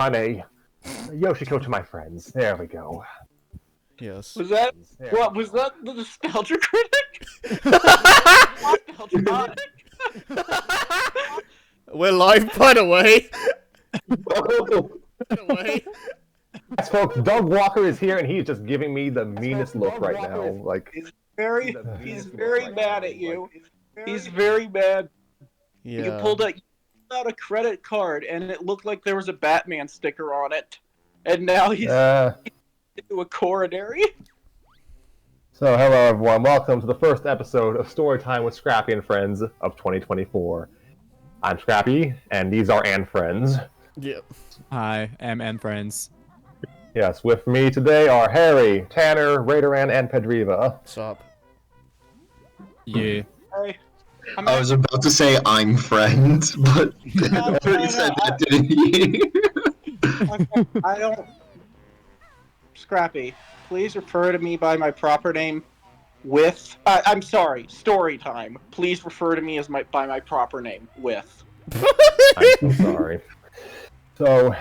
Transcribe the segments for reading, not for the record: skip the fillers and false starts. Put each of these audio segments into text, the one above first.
on a Yoshiko to my friends. There we go. Yes. Was that There what? we Was go. that the nostalgia critic? Nostalgia critic? We're live, by the way. By the way. Yes, folks, Doug Walker is here, and he's just giving me the meanest look right now. Like, He's very mad at you. He's very mad. Yeah. You pulled out a credit card, and it looked like there was a Batman sticker on it, and now he's into a coronary. So, hello everyone. Welcome to the first episode of Storytime with Scrappy and Friends of 2024. I'm Scrappy, and these are Ann Friends. Yep. Hi, I'm and friends. Yes, with me today are Harry, Tanner, Raideran, and Pedriva. Stop. Yeah. Hey, I was about to say I'm friends, but No, already said that, didn't you? I don't. Scrappy, please refer to me by my proper name. I'm sorry, story time. Please refer to me as by my proper name. I'm so sorry. So,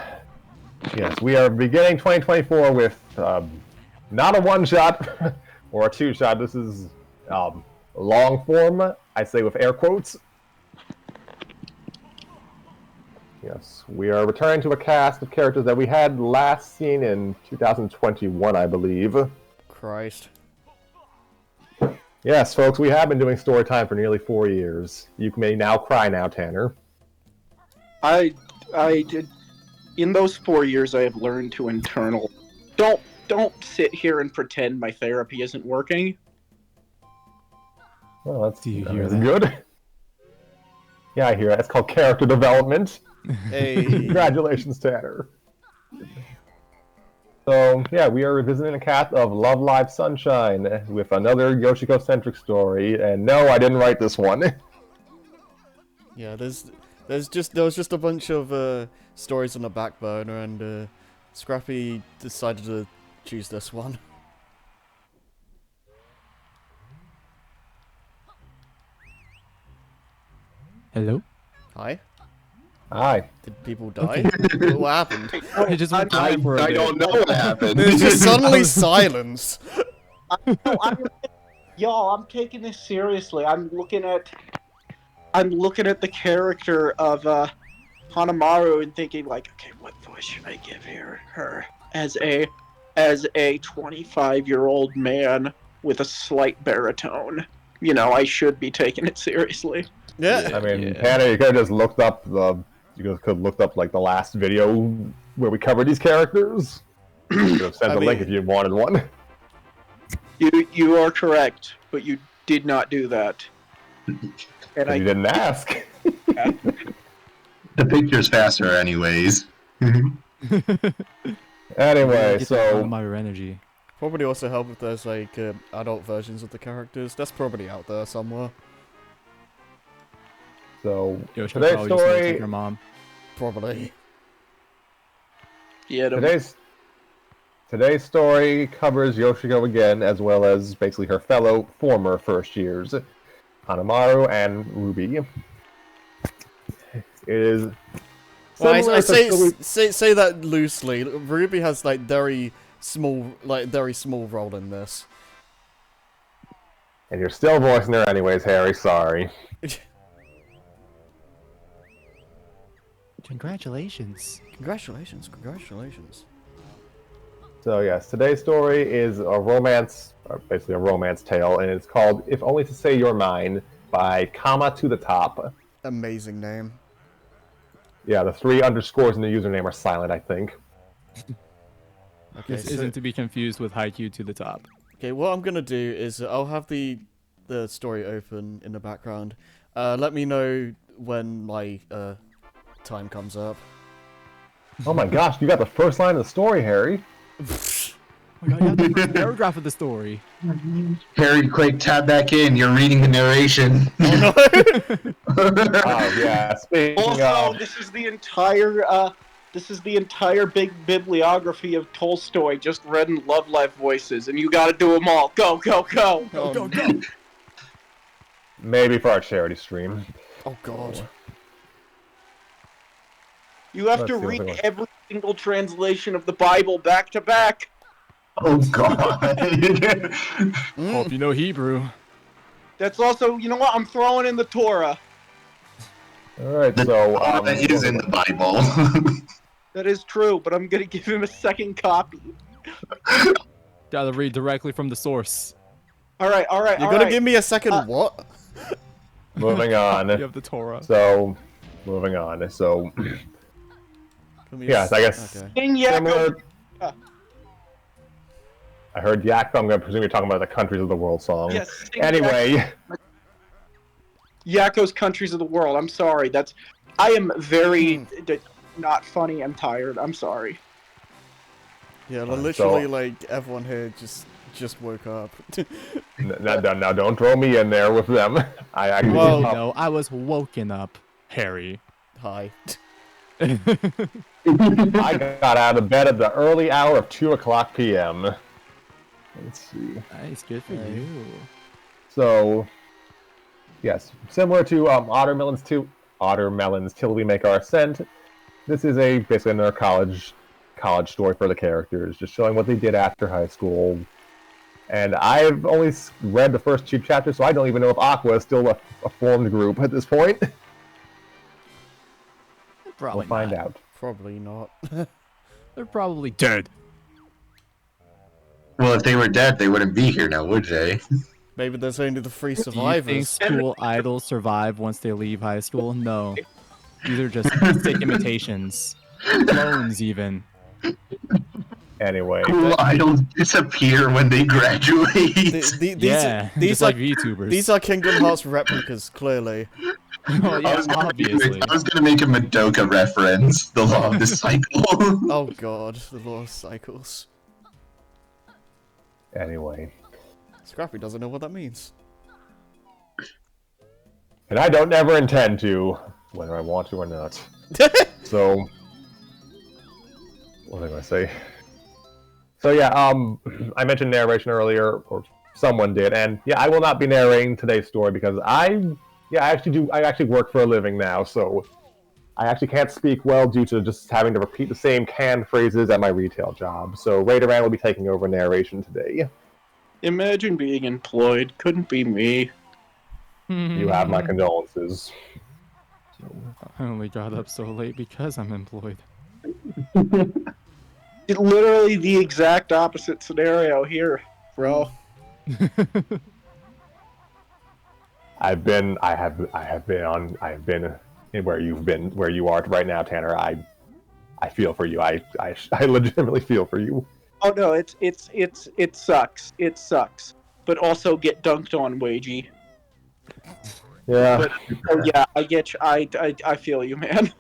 yes, we are beginning 2024 with not a one-shot or a two-shot. This is long form, I say with air quotes. Yes, we are returning to a cast of characters that we had last seen in 2021, I believe. Christ. Yes, folks, we have been doing story time for nearly 4 years. You may now cry now, Tanner. I did. In those 4 years, I have learned to internal. Don't sit here and pretend my therapy isn't working. Well, that's, Do you hear that's that? good. Yeah, I hear that. It's called character development. Hey. Congratulations, Tanner. So, yeah, we are revisiting a cast of Love Live Sunshine with another Yoshiko-centric story. And no, I didn't write this one. Yeah, there was just a bunch of stories on the back burner, and Scrappy decided to choose this one. Hello? Hi. Hi. Did people die? Okay. What happened? I just went I quiet for a bit. don't know what happened. There's just suddenly silence. Y'all, I'm taking this seriously. I'm looking at the character of Hanamaru and thinking like, okay, what voice should I give her as a 25-year-old man with a slight baritone. You know, I should be taking it seriously. Yeah. I mean, Yeah. Tanner, you could have just looked up like the last video where we covered these characters. You could have sent the link if you wanted one. You are correct, but you did not do that. And You didn't ask. The picture's faster anyways. Anyway, Get so my energy. Probably also help if there's like adult versions of the characters. That's probably out there somewhere. Yo, today's probably just need to story. take your mom. Probably. yeah, Today's story covers Yoshiko again, as well as basically her fellow former first years, Hanamaru and Ruby. It is. Well, I similar to say that loosely. Ruby has like very small role in this. And you're still voicing her anyways, Harry. Sorry. Congratulations. Congratulations. So yes, today's story is a romance, or basically a romance tale, and it's called "If Only to Say You're Mine" by Comma to the Top. Amazing name. Yeah, the 3 underscores in the username are silent, I think. Okay, This so, isn't to be confused with Haikyuu to the top. okay, what I'm gonna do is I'll have the story open in the background. Let me know when my time comes up. Oh my gosh, you got the first line of the story, Harry. Oh my god, you have the first paragraph of the story. Harry, quick, tab back in. You're reading the narration. Oh no! Oh yeah, speaking Also, of... this is the entire big bibliography of Tolstoy just read in Love Live voices, and you gotta do them all. Go, go, go! Oh, Go, go! Maybe for our charity stream. Oh god. You have Let's to see what's read going on. every single translation of the Bible back to back. Oh God. Hope you know Hebrew. That's also, you know what? I'm throwing in the Torah. All right, The so Torah is in the Bible. That is true, but I'm gonna give him a second copy. Gotta read directly from the source. All right. You're gonna give me a second what? moving on. You have the Torah. So, moving on. So, yes, I guess Okay. King Yaakov. similar. I heard Yak, but I'm going to presume you're talking about the countries of the world song. Yes. Sing Anyway, Yakko's Countries of the World. I'm sorry. I am very not funny. I'm tired. I'm sorry. Yeah, literally, like everyone here just woke up. now don't throw me in there with them. I actually Well, No, I was woken up, Harry. Hi. I got out of bed at the early hour of 2:00 p.m. Let's see. Nice, good for you. So, yes, similar to Ottermelon's Till We Make Our Ascent. This is basically another college story for the characters, just showing what they did after high school. And I've only read the first 2 chapters, so I don't even know if Aqua is still a formed group at this point. Probably We'll find not. out. Probably not. They're probably dead. Well, if they were dead, they wouldn't be here now, would they? Maybe there's only the 3 Do you think survivors. school idols survive once they leave high school? No. These are just sick imitations. Clones, even. Anyway, Cool idols disappear when they graduate. These like VTubers. These are Kingdom Hearts replicas, clearly. Oh, yeah, obviously. I was gonna make a Madoka reference. The law of the cycle. Oh god, the law of cycles. anyway. Scrappy doesn't know what that means. And I don't never intend to, whether I want to or not. So, what was I going to say? So yeah, I mentioned narration earlier, or someone did, and yeah, I will not be narrating today's story because I actually work for a living now, so I actually can't speak well due to just having to repeat the same canned phrases at my retail job. So Raideran will be taking over narration today. Imagine being employed. Couldn't be me. You have my condolences. I only got up so late because I'm employed. Literally the exact opposite scenario here, bro. I have been where you are right now, Tanner. I feel for you. I legitimately feel for you. Oh no, it sucks. It sucks. But also get dunked on, Wagey. Yeah. But oh yeah, I get you. I feel you, man.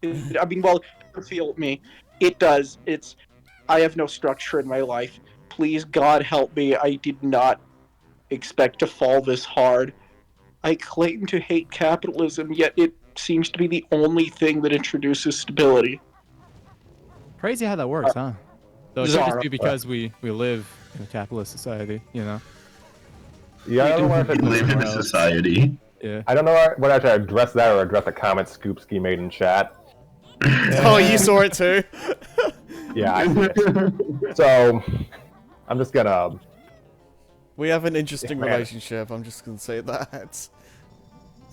I mean, well, you feel me. It does. I have no structure in my life. Please, God help me. I did not expect to fall this hard. I claim to hate capitalism, yet it seems to be the only thing that introduces stability. Crazy how that works, huh? So it could just Zara. be because we live in a capitalist society, you know? Yeah, I don't know if We it's live in a society. Yeah. I don't know whether I should address that or address a comment Scoopski made in chat. Oh, you saw it too? Yeah, I see it. So, I'm just gonna... We have an interesting Yeah, man. relationship, I'm just gonna say that.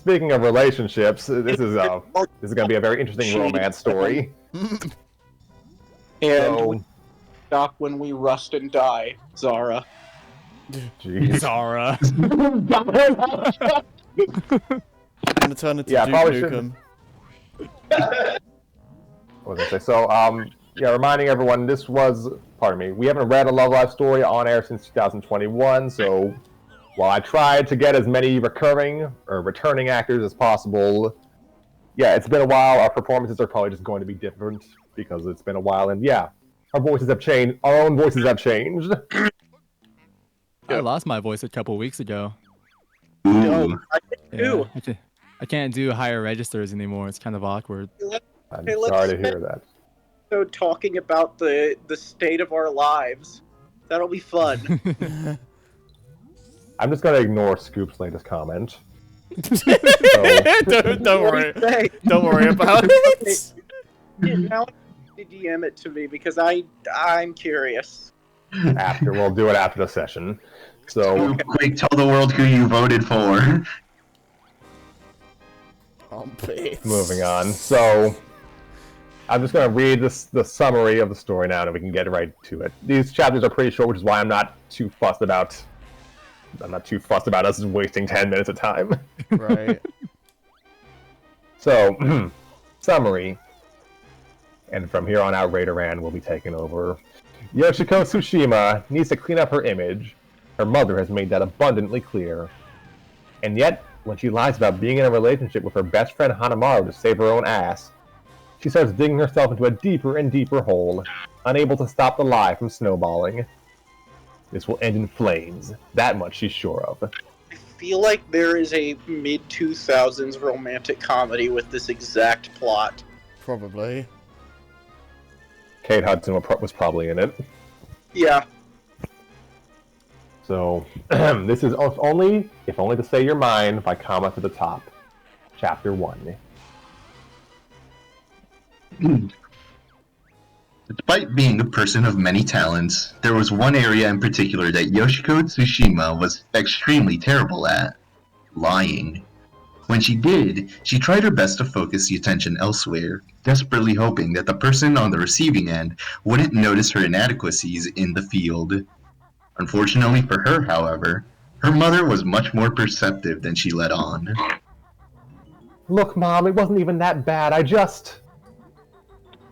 Speaking of relationships, this is gonna be a very interesting romance story. And So, we stop when we rust and die, Zara. jeez. Zara. I'm gonna turn into Yeah, Duke probably Nukem. What was I say? So, yeah, reminding everyone, we haven't read a Love Live story on air since 2021, so while I tried to get as many returning actors as possible, yeah, it's been a while. Our performances are probably just going to be different because it's been a while, and yeah, our voices have changed. Our own voices have changed. I lost my voice a couple weeks ago. Ooh. I did too. I can't do higher registers anymore. It's kind of awkward. I'm Hey, let's sorry to spend- hear that. So talking about the state of our lives. That'll be fun. I'm just going to ignore Scoop's latest comment. don't worry. Hey, Don't worry about it. now to DM it to me because I'm curious. We'll do it after the session. So, Quick, tell the world who you voted for. I'm pissed. moving on. So, I'm just going to read the summary of the story now, and we can get right to it. These chapters are pretty short, which is why I'm not too fussed about us wasting 10 minutes of time. Right. So, summary. And from here on out, Raideran will be taken over. Yoshiko Tsushima needs to clean up her image. Her mother has made that abundantly clear. And yet, when she lies about being in a relationship with her best friend Hanamaru to save her own ass, she starts digging herself into a deeper and deeper hole, unable to stop the lie from snowballing. This will end in flames. That much she's sure of. I feel like there is a mid-2000s romantic comedy with this exact plot. Probably. Kate Hudson was probably in it. Yeah. So, this is if only to say your mind by comment at the top. Chapter 1. Despite being a person of many talents, there was one area in particular that Yoshiko Tsushima was extremely terrible at: lying. When she did, she tried her best to focus the attention elsewhere, desperately hoping that the person on the receiving end wouldn't notice her inadequacies in the field. Unfortunately for her, however, her mother was much more perceptive than she let on. Look, Mom, it wasn't even that bad.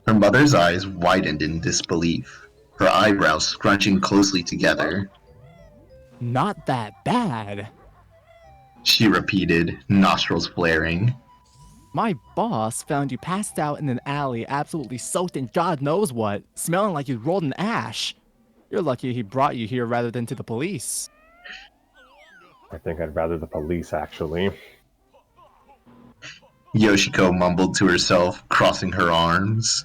Her mother's eyes widened in disbelief, her eyebrows scrunching closely together. Not that bad. She repeated, nostrils flaring. My boss found you passed out in an alley, absolutely soaked in God knows what, smelling like you rolled in ash. You're lucky he brought you here rather than to the police. I think I'd rather the police, actually. Yoshiko mumbled to herself, crossing her arms.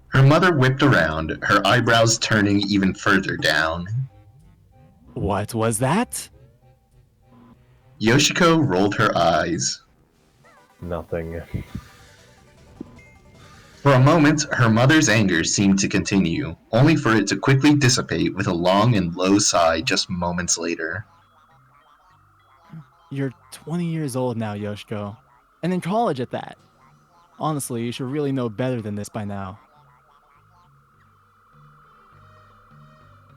Her mother whipped around, her eyebrows turning even further down. What was that? Yoshiko rolled her eyes. Nothing. For a moment, her mother's anger seemed to continue, only for it to quickly dissipate with a long and low sigh just moments later. You're 20 years old now, Yoshiko. And in college at that. Honestly, you should really know better than this by now.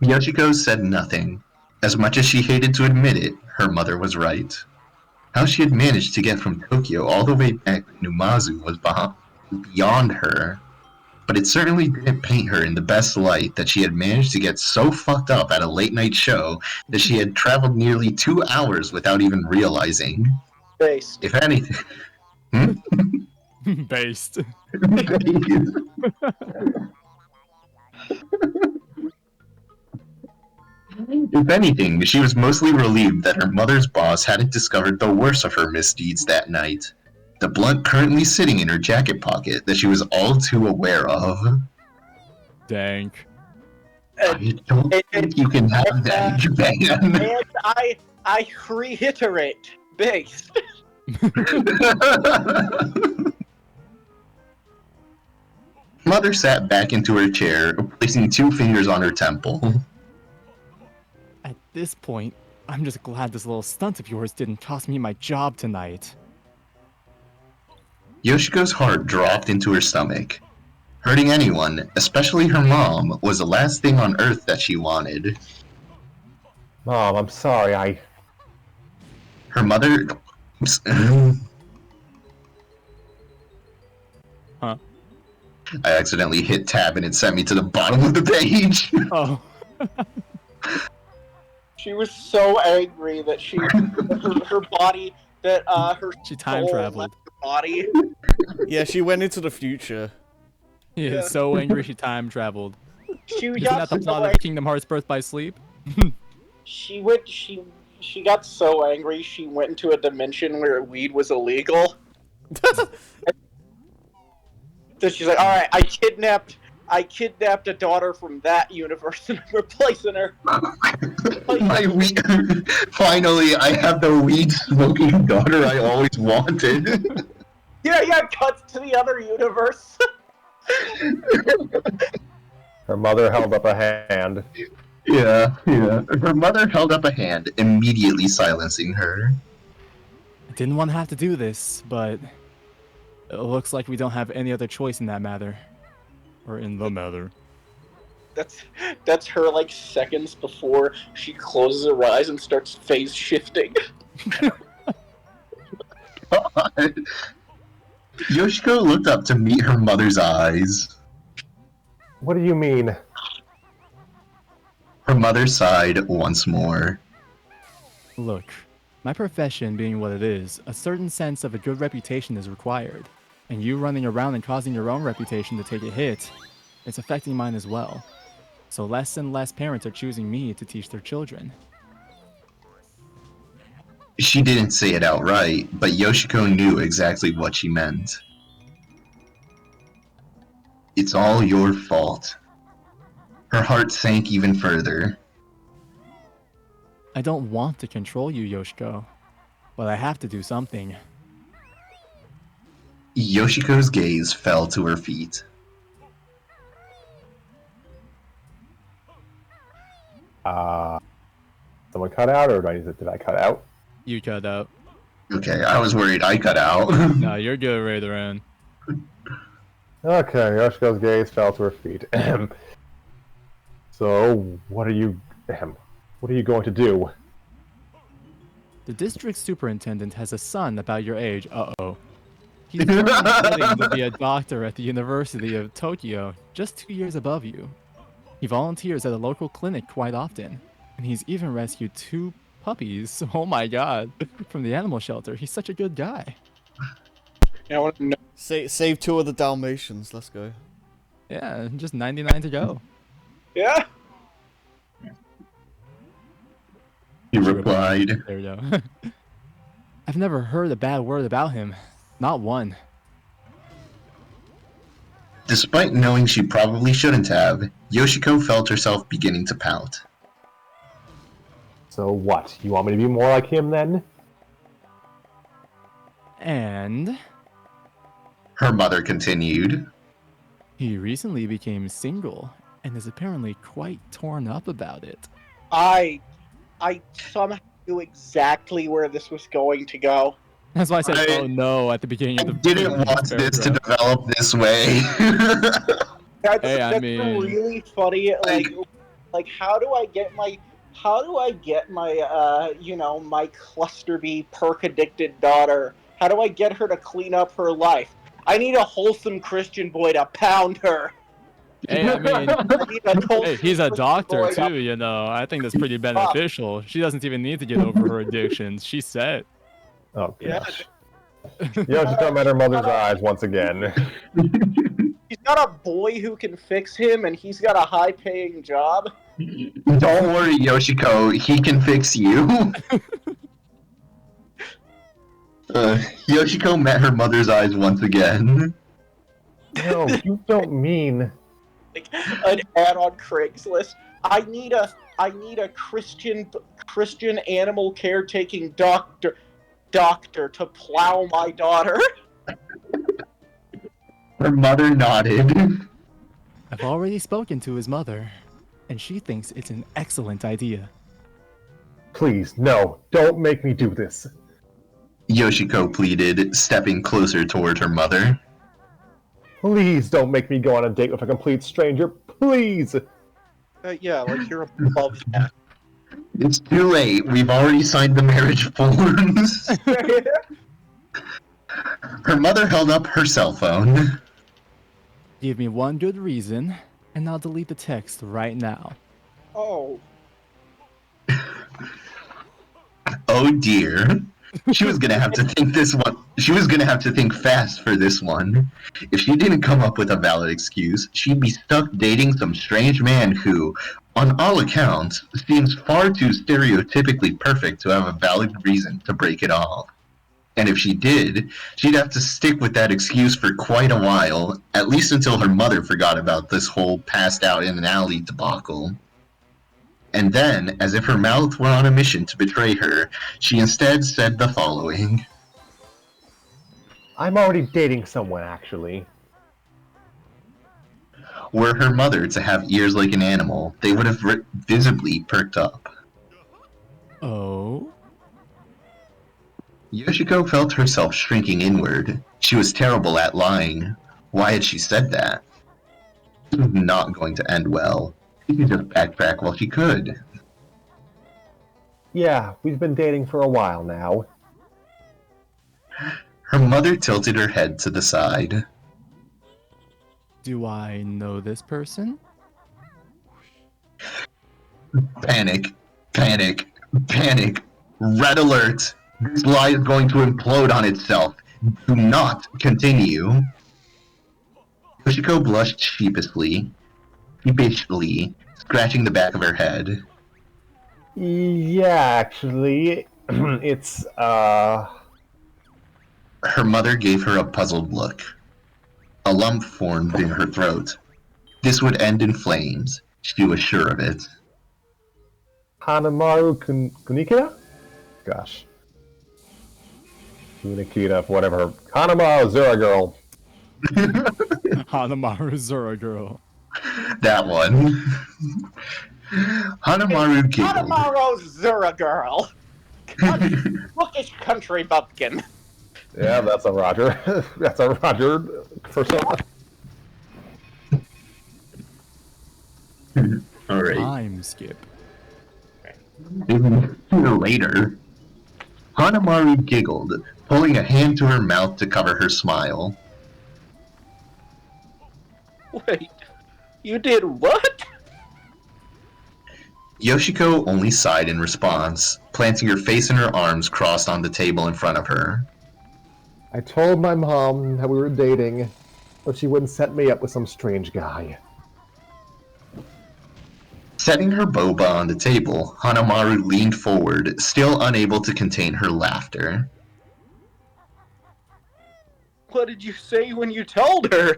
Yoshiko said nothing. As much as she hated to admit it, her mother was right. How she had managed to get from Tokyo all the way back to Numazu was beyond her. But it certainly didn't paint her in the best light that she had managed to get so fucked up at a late-night show that she had traveled nearly 2 hours without even realizing. Based. If anything... Based. If anything, she was mostly relieved that her mother's boss hadn't discovered the worst of her misdeeds that night. The blunt currently sitting in her jacket pocket that she was all too aware of. Dank. I don't think you can have that, Japan. And I reiterate, based. Mother sat back into her chair, placing 2 fingers on her temple. At this point, I'm just glad this little stunt of yours didn't cost me my job tonight. Yoshiko's heart dropped into her stomach. Hurting anyone, especially her mom, was the last thing on earth that she wanted. Mom, I'm sorry, Her mother... Huh? I accidentally hit tab and it sent me to the bottom of the page. Oh. She was so angry that her body, that her She time soul traveled. left her body. Yeah, she went into the future. Yeah, so angry she time traveled. She Isn't got that the so plot of angry. Kingdom Hearts Birth by Sleep? She got so angry she went into a dimension where weed was illegal. So she's like, "All right, I kidnapped a daughter from that universe and I'm replacing her." My weed... Finally, I have the weed-smoking daughter I always wanted. Yeah, cuts to the other universe. Her mother held up a hand. Yeah. Her mother held up a hand, immediately silencing her. I didn't want to have to do this, but it looks like we don't have any other choice in that matter. Or in the matter. That's her like seconds before she closes her eyes and starts phase shifting. God. Yoshiko looked up to meet her mother's eyes. What do you mean? Her mother sighed once more. Look, my profession being what it is, a certain sense of a good reputation is required. And you running around and causing your own reputation to take a hit, it's affecting mine as well. So less and less parents are choosing me to teach their children. She didn't say it outright, but Yoshiko knew exactly what she meant. It's all your fault. Her heart sank even further. I don't want to control you, Yoshiko, but I have to do something. Yoshiko's gaze fell to her feet. Someone cut out, or did I cut out? You cut out. Okay, I was worried I cut out. No, you're good, Raideran. Okay, Yoshiko's gaze fell to her feet. So, what are you going to do? The district superintendent has a son about your age. Uh-oh. He's currently studying to be a doctor at the University of Tokyo, just 2 years above you. He volunteers at a local clinic quite often, and he's even rescued 2 puppies, oh my god, from the animal shelter. He's such a good guy. I want to know. Save 2 of the Dalmatians. Let's go. Yeah, just 99 to go. Yeah. He replied. There we go. I've never heard a bad word about him. Not one. Despite knowing she probably shouldn't have, Yoshiko felt herself beginning to pout. So what? You want me to be more like him then? And Her mother continued. he recently became single and is apparently quite torn up about it. I somehow knew exactly where this was going to go. That's why I said, I- oh no, at the beginning I of the didn't want this to develop this way. That's, Hey, I that's mean- really funny. Like how do I get my my cluster B perk addicted daughter? How do I get her to clean up her life? I need a wholesome Christian boy to pound her. Hey, I mean, I need a wholesome hey, he's a Christian doctor boy to- too, you know. I think that's pretty beneficial. She doesn't even need to get over her addictions. She's set. Oh Yeah. gosh. Yoshiko met her mother's eyes once again. He's got a boy who can fix him, and he's got a high-paying job. Don't worry, Yoshiko, he can fix you. Yoshiko met her mother's eyes once again. No, you don't mean. Like an ad on Craigslist. I need a Christian animal caretaking doctor to plow my daughter. Her mother nodded. I've already spoken to his mother, and she thinks it's an excellent idea. Please, no, don't make me do this. Yoshiko pleaded, stepping closer toward her mother. Please don't make me go on a date with a complete stranger. Please. Yeah, like you're above that. It's too late. We've already signed the marriage forms. Her mother held up her cell phone. Give me one good reason, and I'll delete the text right now. Oh. Oh dear. She was gonna have to think this one. She was gonna have to think fast for this one. If she didn't come up with a valid excuse, she'd be stuck dating some strange man who, on all accounts, seems far too stereotypically perfect to have a valid reason to break it off. And if she did, she'd have to stick with that excuse for quite a while, at least until her mother forgot about this whole passed out in an alley debacle. And then, as if her mouth were on a mission to betray her, she instead said the following. I'm already dating someone, actually. Were her mother to have ears like an animal, they would have visibly perked up. Oh? Yoshiko felt herself shrinking inward. She was terrible at lying. Why had she said that? This was not going to end well. She could just backtrack while she could. Yeah, we've been dating for a while now. Her mother tilted her head to the side. Do I know this person? Panic, panic, panic. Red alert. This lie is going to implode on itself. Do not continue. Yoshiko blushed sheepishly, scratching the back of her head. Yeah, actually, it's, Her mother gave her a puzzled look. A lump formed in her throat. This would end in flames. She was sure of it. Hanamaru Kunikida? Gosh. Kunikida, whatever. Hanamaru Zura Girl. Hanamaru Zora girl. That one. Hanamaru giggled. Hanamaru Zura girl. Bookish country bumpkin. Yeah, that's a Roger. That's a Roger persona. Alright. Time skip. Sooner later, Hanamaru giggled, pulling a hand to her mouth to cover her smile. Wait, you did what? Yoshiko only sighed in response, planting her face in her arms crossed on the table in front of her. I told my mom that we were dating, but she wouldn't set me up with some strange guy. Setting her boba on the table, Hanamaru leaned forward, still unable to contain her laughter. What did you say when you told her?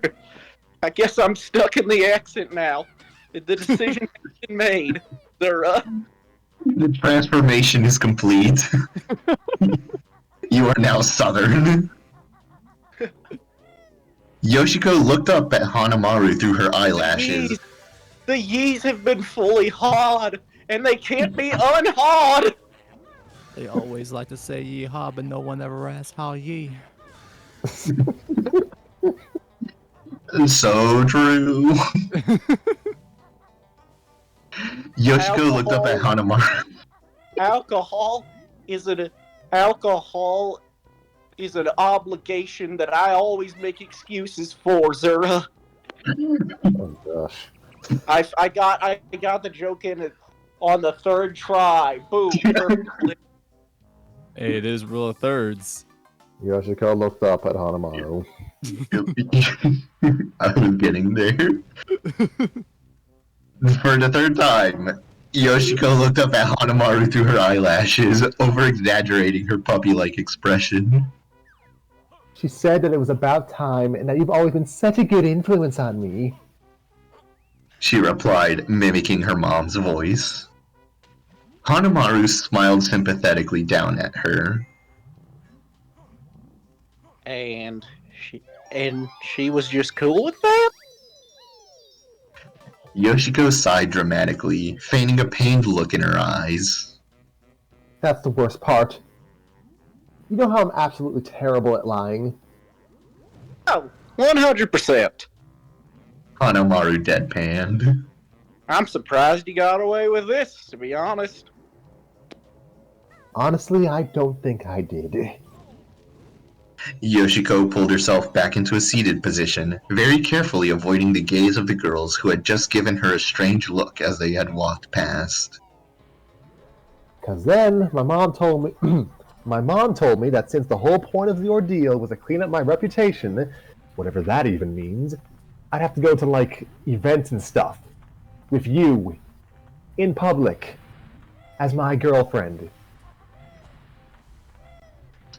I guess I'm stuck in the accent now. The decision has been made. Zura. The transformation is complete. You are now Southern. Yoshiko looked up at Hanamaru through her eyelashes. The yees have been fully hard, and they can't be unhard. They always like to say yeehaw, but no one ever asks how ye. So true. Yoshiko looked up at Hanamaru. Alcohol is an obligation that I always make excuses for, Zura. Oh gosh. I got the joke in it on the third try. Boom. Perfectly. Hey, it is rule of thirds. Yoshiko looked up at Hanamaru. I was getting there. For the third time, Yoshiko looked up at Hanamaru through her eyelashes, over-exaggerating her puppy-like expression. She said that it was about time and that you've always been such a good influence on me. She replied, mimicking her mom's voice. Hanamaru smiled sympathetically down at her. And she was just cool with that? Yoshiko sighed dramatically, feigning a pained look in her eyes. That's the worst part. You know how I'm absolutely terrible at lying? Oh, 100%. Hanamaru deadpanned. I'm surprised you got away with this, to be honest. Honestly, I don't think I did. Yoshiko pulled herself back into a seated position, very carefully avoiding the gaze of the girls who had just given her a strange look as they had walked past. Because then, my mom told me that since the whole point of the ordeal was to clean up my reputation, whatever that even means, I'd have to go to, like, events and stuff. With you. In public. As my girlfriend.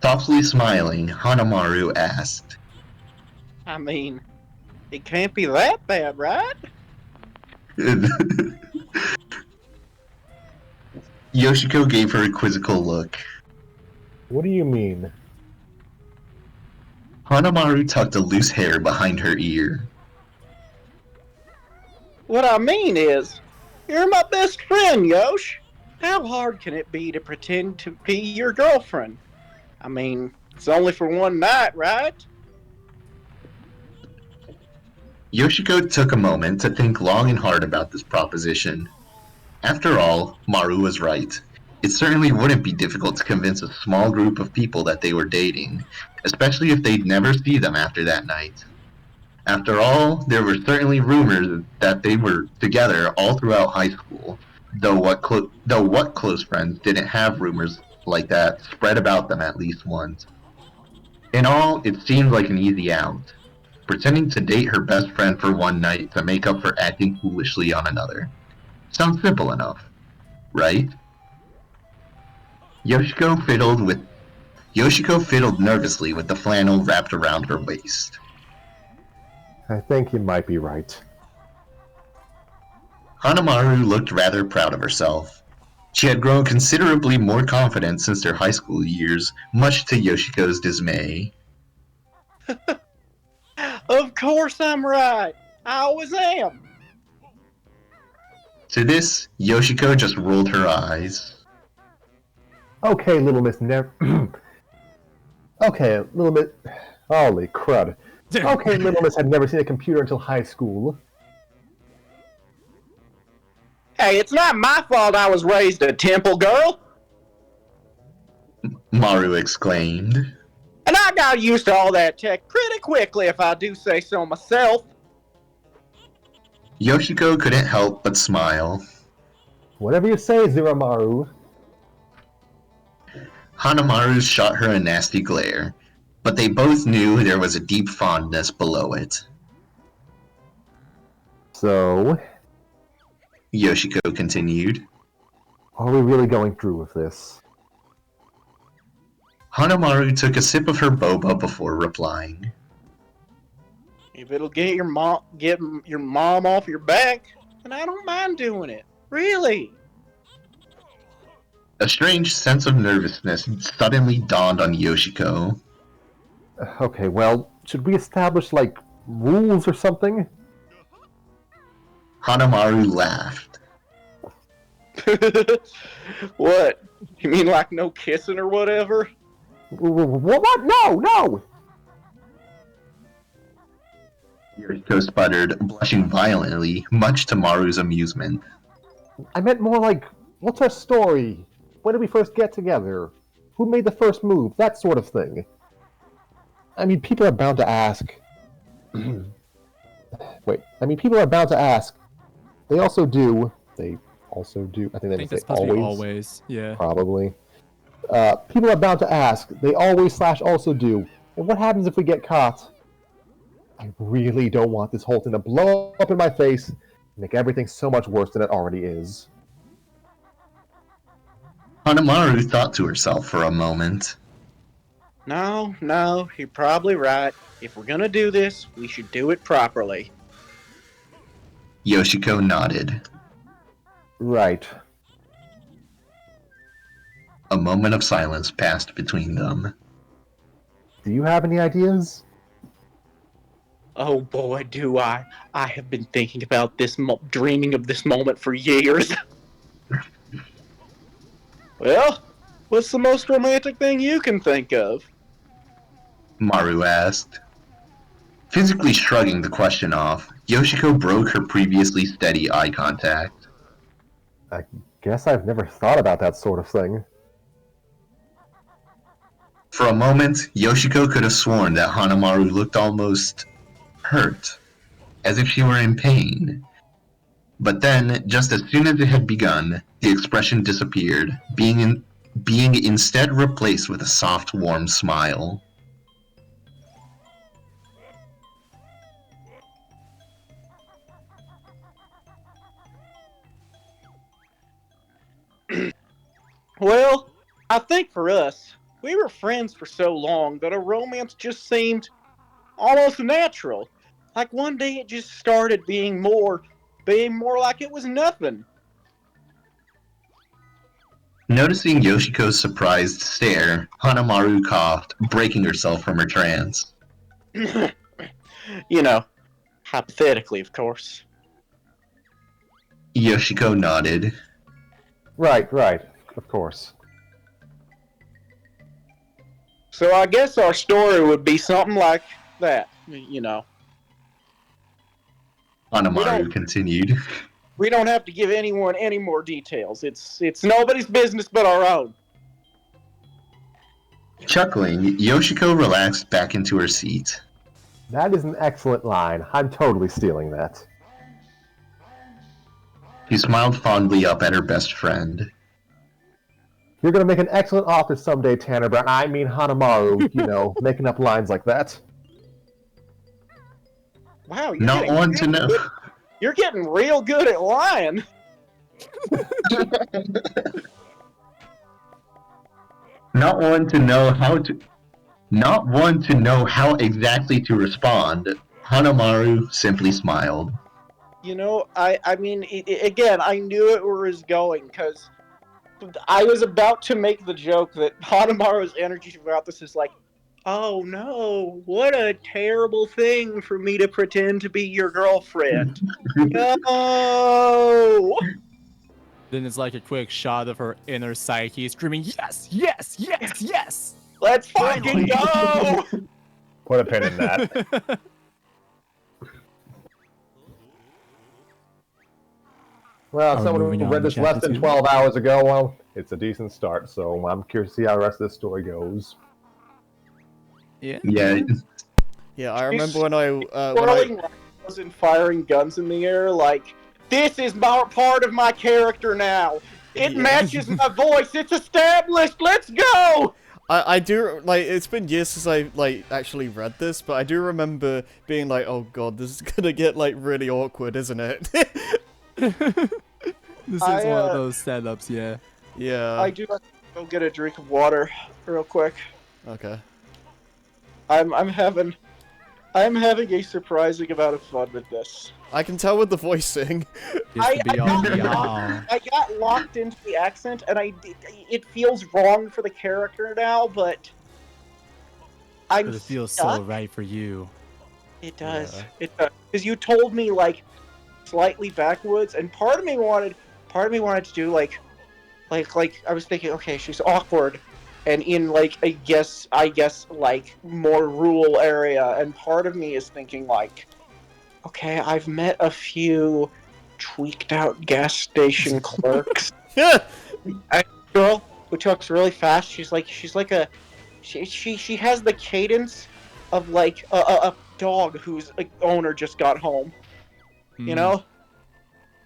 Softly smiling, Hanamaru asked, I mean, it can't be that bad, right? Yoshiko gave her a quizzical look. What do you mean? Hanamaru tucked a loose hair behind her ear. What I mean is, you're my best friend, Yosh. How hard can it be to pretend to be your girlfriend? I mean, it's only for one night, right? Yoshiko took a moment to think long and hard about this proposition. After all, Maru was right. It certainly wouldn't be difficult to convince a small group of people that they were dating, especially if they'd never see them after that night. After all, there were certainly rumors that they were together all throughout high school, though what close friends didn't have rumors like that spread about them at least once. In all, it seemed like an easy out, pretending to date her best friend for one night to make up for acting foolishly on another. Sounds simple enough, right? Yoshiko fiddled nervously with the flannel wrapped around her waist. I think you might be right. Hanamaru looked rather proud of herself. She had grown considerably more confident since their high school years, much to Yoshiko's dismay. Of course I'm right. I always am. To this, Yoshiko just rolled her eyes. Okay, Little Miss Okay, Little Miss... Holy crud. Okay, Little Miss had never seen a computer until high school. Hey, it's not my fault I was raised a temple girl. Maru exclaimed. And I got used to all that tech pretty quickly, if I do say so myself. Yoshiko couldn't help but smile. Whatever you say, Ziramaru. Hanamaru shot her a nasty glare, but they both knew there was a deep fondness below it. So, Yoshiko continued. are we really going through with this? Hanamaru took a sip of her boba before replying. If it'll get your mom off your back, then I don't mind doing it. Really. A strange sense of nervousness suddenly dawned on Yoshiko. Okay, well, should we establish, like, rules or something? Hanamaru laughed. What? You mean like no kissing or whatever? What? No! Yoshiko sputtered, blushing violently, much to Maru's amusement. I meant more like, what's our story? When did we first get together? Who made the first move? That sort of thing. I mean, people are bound to ask. People are bound to ask. They also do. I think I think say that's supposed to be always. always. Yeah. Probably. People are bound to ask. They always / also do. And what happens if we get caught? I really don't want this whole thing to blow up in my face and make everything so much worse than it already is. Hanamaru thought to herself for a moment. No, you're probably right. If we're gonna do this, we should do it properly. Yoshiko nodded. Right. A moment of silence passed between them. Do you have any ideas? Oh boy, do I. I have been thinking about this, dreaming of this moment for years. Well, what's the most romantic thing you can think of? Maru asked. Physically shrugging the question off, Yoshiko broke her previously steady eye contact. I guess I've never thought about that sort of thing. For a moment, Yoshiko could have sworn that Hanamaru looked almost hurt, as if she were in pain. But then, just as soon as it had begun, the expression disappeared, being instead replaced with a soft, warm smile. Well, I think for us, we were friends for so long that a romance just seemed almost natural. Like one day it just started being more like it was nothing. Noticing Yoshiko's surprised stare, Hanamaru coughed, breaking herself from her trance. You know, hypothetically, of course. Yoshiko nodded. Right, of course. So I guess our story would be something like that, you know. Hanamaru continued. We don't have to give anyone any more details. It's nobody's business but our own. Chuckling, Yoshiko relaxed back into her seat. That is an excellent line. I'm totally stealing that. She smiled fondly up at her best friend. You're gonna make an excellent author someday, Tanner Brown. I mean Hanamaru, you know, making up lines like that. Wow, Not one to know. You're getting real good at lying. Not one to know how exactly to respond. Hanamaru simply smiled. You know, I mean, again, I knew it was going, because I was about to make the joke that Hanamaru's energy throughout this is like, oh no, what a terrible thing for me to pretend to be your girlfriend. No! Then it's like a quick shot of her inner psyche screaming, yes, yes, yes, yes! Let's fucking go! Put a pin in that. Well, someone moving who on read to this less chapter than two. 12 hours ago, well, it's a decent start, so I'm curious to see how the rest of this story goes. Yeah. Yeah, I remember when I Twirling rifles and firing guns in the air, like, this is part of my character now. It Yeah. matches my voice. It's established. Let's go! I do, like, it's been years since I, like, actually read this, but I do remember being like, oh god, this is gonna get, like, really awkward, isn't it? This is one of those setups, yeah. Yeah. I do have to go get a drink of water real quick. Okay. I'm having a surprising amount of fun with this. I can tell with the voicing. It's beyond I beyond. I got locked into the accent, and it feels wrong for the character now, but I'm But it feels stuck. so right for you. It does. Yeah. It does. Because you told me, like, slightly backwoods, and part of me wanted to do like I was thinking, okay, she's awkward, and in like I guess like more rural area, and part of me is thinking like, okay, I've met a few tweaked out gas station clerks. A girl who talks really fast. She's like she has the cadence of like a dog whose owner just got home. You know,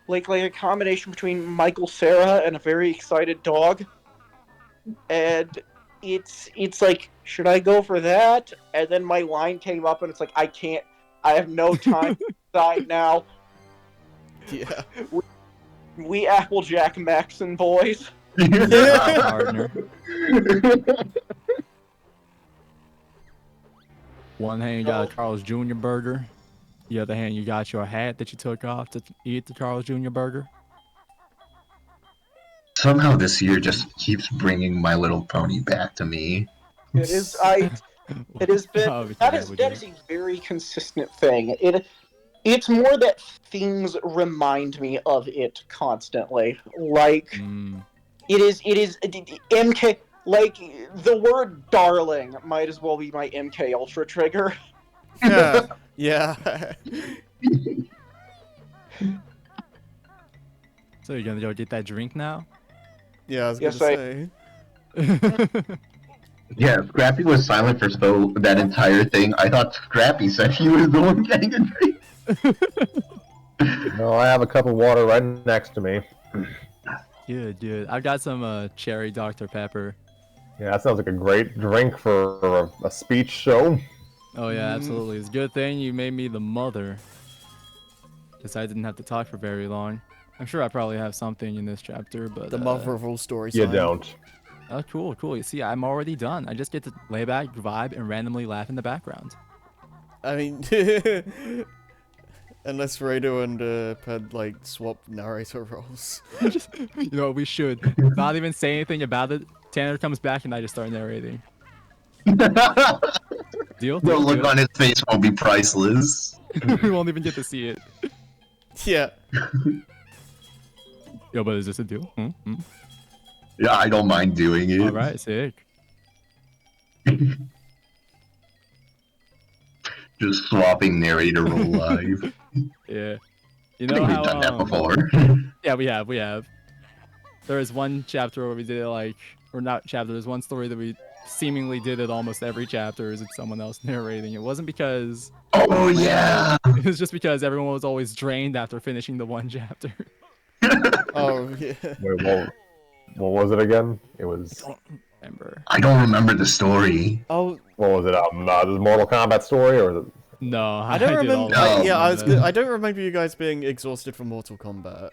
like a combination between Michael Cera and a very excited dog, and it's like, should I go for that? And then my line came up, and it's like, I can't. I have no time to decide now. Yeah. We Applejack Maxon boys. Partner. One hand you got a Carl's Jr. burger. The other hand you got your hat that you took off to eat the Carl's Jr. burger. Somehow this year just keeps bringing My Little Pony back to me. It is. It has been. Oh, that is a very consistent thing. It's more that things remind me of it constantly. Like it is MK. Like the word "darling" might as well be my MK Ultra trigger. Yeah. Yeah. So you're gonna go get that drink now? Yeah, I was Yes, gonna say. Yeah, Scrappy was silent for that entire thing. I thought Scrappy said he was the one getting a drink. No, I have a cup of water right next to me. Good. I've got some cherry Dr. Pepper. Yeah, that sounds like a great drink for a speech show. Oh yeah, absolutely. It's a good thing you made me the mother. Because I didn't have to talk for very long. I'm sure I probably have something in this chapter, but... The mother of all stories. You don't. Oh, cool. You see, I'm already done. I just get to lay back, vibe, and randomly laugh in the background. I mean, unless Rado and Ped like swap narrator roles. You know, we should not even say anything about it. Tanner comes back and I just start narrating. Deal? The look on his face won't be priceless. We won't even get to see it. Yeah. Yo, but is this a deal? Yeah, I don't mind doing it. All right, sick. Just swapping narrator role live. Yeah. You I know think we've how done that before. Yeah, we have. There is one chapter where we did it like, or not chapter. There's one story that we seemingly did it almost every chapter. Is it someone else narrating? It wasn't because. Oh yeah. It was just because everyone was always drained after finishing the one chapter. Oh yeah. Wait, what was it again? It was. Remember? I don't remember the story. Oh, What was it? The Mortal Kombat story, or the, No, I don't did remember. all that. No. I don't remember you guys being exhausted from Mortal Kombat.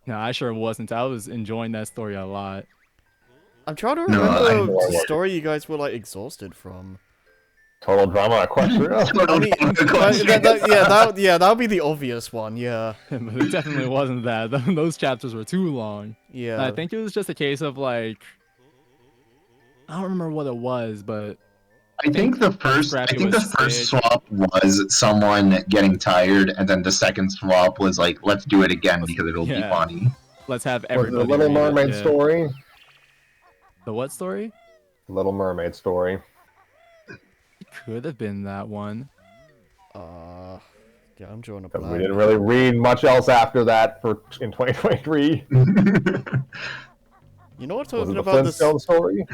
No, I sure wasn't. I was enjoying that story a lot. I'm trying to No, remember I- the story you guys were like exhausted from. Total Drama Equestria? I mean, that would be the obvious one. Yeah, But it definitely wasn't that. Those chapters were too long. yeah. I think it was just a case of like, I don't remember what it was, but I think the first Scrappy was sick. swap was someone getting tired, and then the second swap was like, let's do it again because it'll be Yeah. funny. let's have Was it everybody. the Little read it, Mermaid yeah. story? The what story? Little Mermaid story. It could have been that one. Yeah, I'm drawing a Because we blank. didn't really read much else after that in 2023. You know what I'm Was it talking the about this? Flintstone story?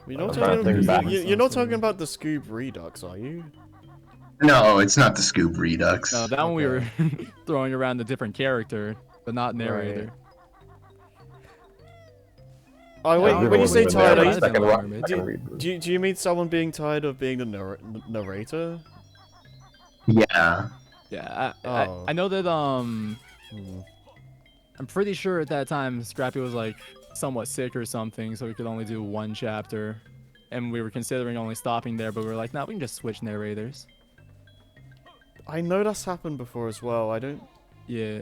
You know what I'm trying to think back. you're not talking about the Scoob Redux, are you? No, it's not the Scoop Redux. No, that one we were Okay. throwing around a different character, but not narrator. Oh wait, Yeah, when you say everyone tired, was are there. you, Little Mermaid. do you mean someone being tired of being the narrator? Yeah. Yeah, Oh. I know that Hmm. I'm pretty sure at that time Scrappy was like somewhat sick or something, so we could only do one chapter, and we were considering only stopping there, but we were like, nah, we can just switch narrators. I know that's happened before as well. I don't. Yeah,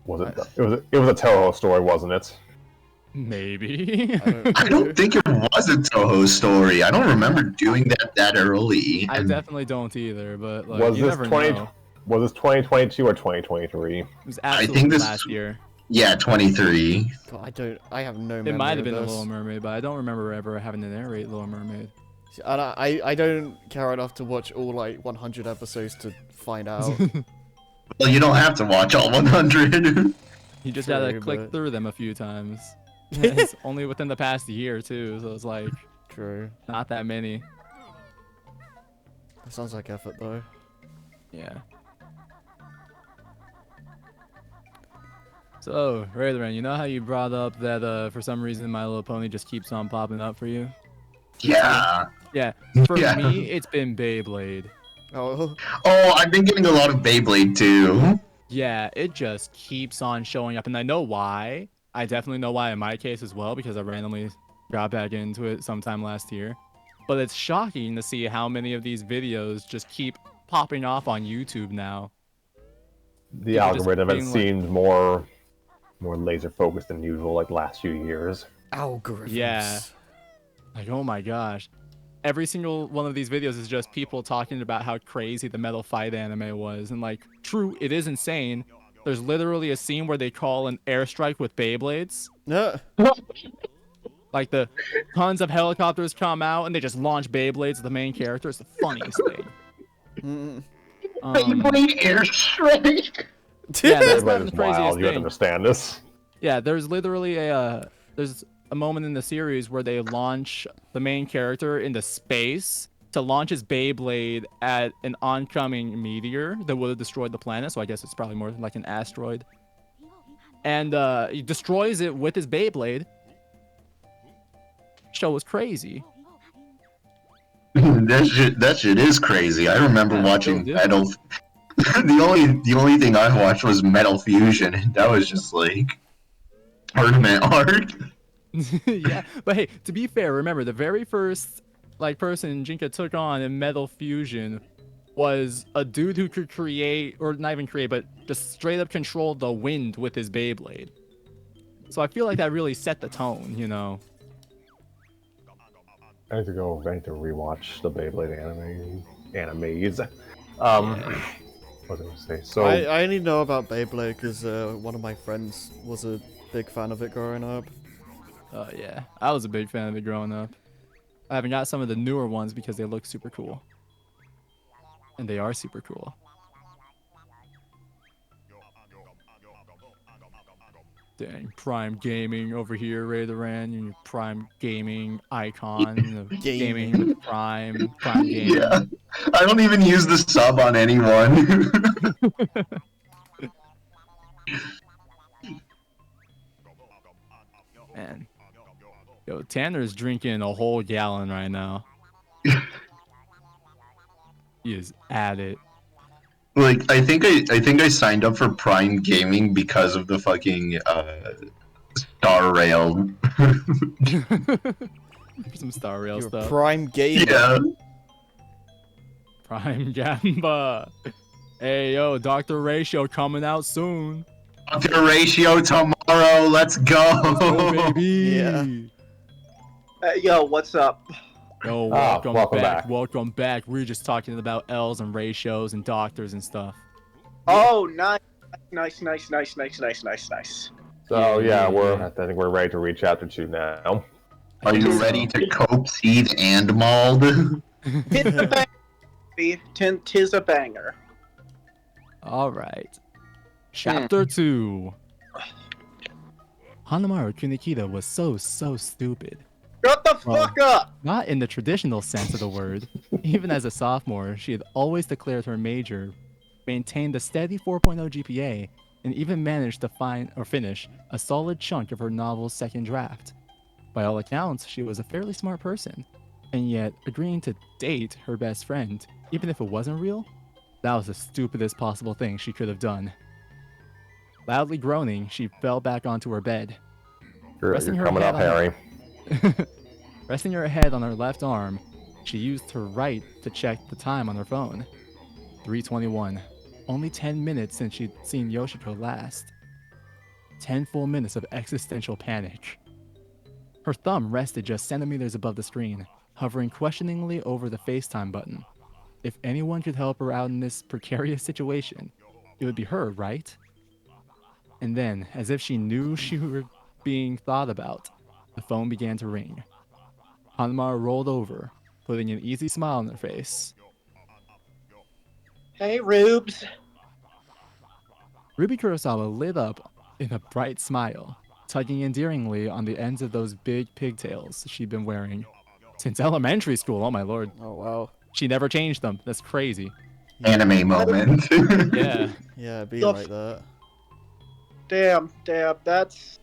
Was it? It was a Toho story, wasn't it? maybe. I don't think it was a Toho story. I don't remember doing that early. I and definitely don't either, but like, Was you this never 20? know. Was this 2022 or 2023? It was I absolutely think this- last year. Yeah, 23. God, I don't. I have no memory. It might have of been a this. Little Mermaid, but I don't remember ever having to narrate Little Mermaid. And I don't care enough to watch all like 100 episodes to find out. Well, you don't have to watch all 100. You just gotta True, click but- through them a few times. It's only within the past year too, so it's like True. not that many. That sounds like effort though. Yeah. So, Raytherin, you know how you brought up that for some reason My Little Pony just keeps on popping up for you? Yeah. Yeah. For Yeah. me, it's been Beyblade. Oh, Oh, I've been getting a lot of Beyblade too. Yeah, it just keeps on showing up, and I know why. I definitely know why in my case as well, because I randomly got back into it sometime last year. But it's shocking to see how many of these videos just keep popping off on YouTube now. The People just algorithm being has like- seemed more laser focused than usual, like last few years. algorithms. Yeah. Like, oh my gosh. Every single one of these videos is just people talking about how crazy the Metal Fight anime was. And like, true, it is insane. There's literally a scene where they call an airstrike with Beyblades. No. Like the tons of helicopters come out and they just launch Beyblades at the main character. It's the funniest thing. Mm. Beyblade Airstrike. Yeah, that's Beyblade not is the craziest wild. You have to thing. understand this. Yeah, there's literally there's a moment in the series where they launch the main character into space to launch his Beyblade at an oncoming meteor that would have destroyed the planet. So I guess it's probably more like an asteroid. And he destroys it with his Beyblade. Show was crazy. that shit is crazy. I remember Yeah, watching still do. Metal. the only thing I watched was Metal Fusion, and that was just like tournament art. Yeah, but hey, to be fair, remember the very first like person Jinka took on in Metal Fusion was a dude who could create, or not even create, but just straight up control the wind with his Beyblade. So I feel like that really set the tone, you know. I need to rewatch the Beyblade animes. What was I going to say? So I only know about Beyblade because one of my friends was a big fan of it growing up. Oh yeah, I was a big fan of it growing up. I haven't got some of the newer ones because they look super cool. And they are super cool. Dang, Prime Gaming over here, Ray the Ran, your Prime Gaming icon of gaming with Prime Gaming. Yeah. I don't even use the sub on anyone. Man. Yo, Tanner's drinking a whole gallon right now. He is at it. Like, I think I signed up for Prime Gaming because of the fucking Star Rail. Some Star Rail You're stuff. Prime Gamer. Yeah. Prime Gamba. Hey, yo, Dr. Ratio coming out soon. Dr. Ratio tomorrow. Let's go. Oh, baby. Yeah. Yo, what's up? Yo, welcome back. Welcome back. We were just talking about L's and ratios and doctors and stuff. Oh, nice. So Yeah. I think we're ready to reach out to you now. Are you ready to cope, seethe, and mauled? Tis a banger. baby. Tis a banger. All right. Chapter 2. Hanamaru Kunikita was so stupid. Shut the fuck up! Not in the traditional sense of the word. Even as a sophomore, she had always declared her major, maintained a steady 4.0 GPA, and even managed to finish a solid chunk of her novel's second draft. By all accounts, she was a fairly smart person, and yet agreeing to date her best friend, even if it wasn't real, that was the stupidest possible thing she could have done. Loudly groaning, she fell back onto her bed. You're Resting her coming head up, on- Harry. Resting her head on her left arm, she used her right to check the time on her phone. 3:21. Only 10 minutes since she'd seen Yoshiko last. 10 full minutes of existential panic. Her thumb rested just centimeters above the screen, hovering questioningly over the FaceTime button. If anyone could help her out in this precarious situation, it would be her, right? And then, as if she knew she were being thought about, the phone began to ring. Hanamaru rolled over, putting an easy smile on her face. Hey, Rubes. Ruby Kurosawa lit up in a bright smile, tugging endearingly on the ends of those big pigtails she'd been wearing since elementary school. Oh my lord. Oh wow. She never changed them. That's crazy. Anime moment. Yeah. Yeah, it'd be The like that. Damn, that's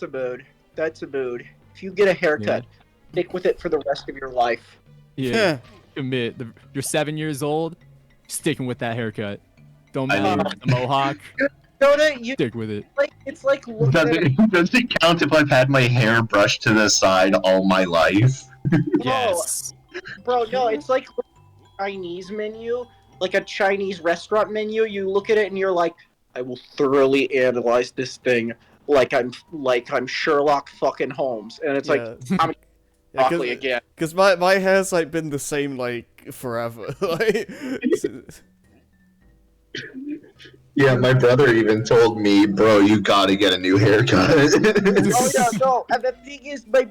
a mood. That's a mood. If you get a haircut, stick with it for the rest of your life. Yeah. Commit. You're 7 years old, sticking with that haircut. Don't I matter mean- the mohawk, You stick with it. like it's like looking does, at does it count if I've had my hair brushed to the side all my life? Yes. bro. No, it's like a Chinese menu, like a Chinese restaurant menu. You look at it and you're like, I will thoroughly analyze this thing like I'm Sherlock fucking Holmes, and it's like I'm broccoli again. Because my hair's like been the same like forever. Like, Yeah, my brother even told me, bro, you gotta get a new haircut. Oh yeah, no. And the thing is, my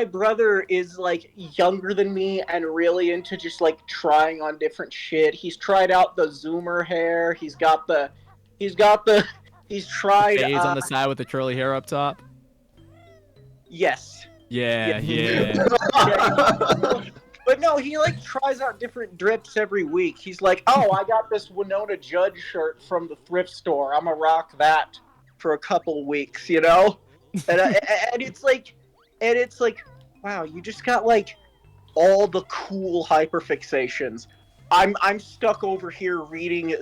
brother is like younger than me and really into just like trying on different shit. He's tried out the zoomer hair. He's tried. Fades on the side with the curly hair up top. Yes. Yeah. But no, he like tries out different drips every week. He's like, oh, I got this Winona Judge shirt from the thrift store. I'm gonna rock that for a couple weeks, you know? And it's like, wow, you just got like all the cool hyperfixations. I'm stuck over here reading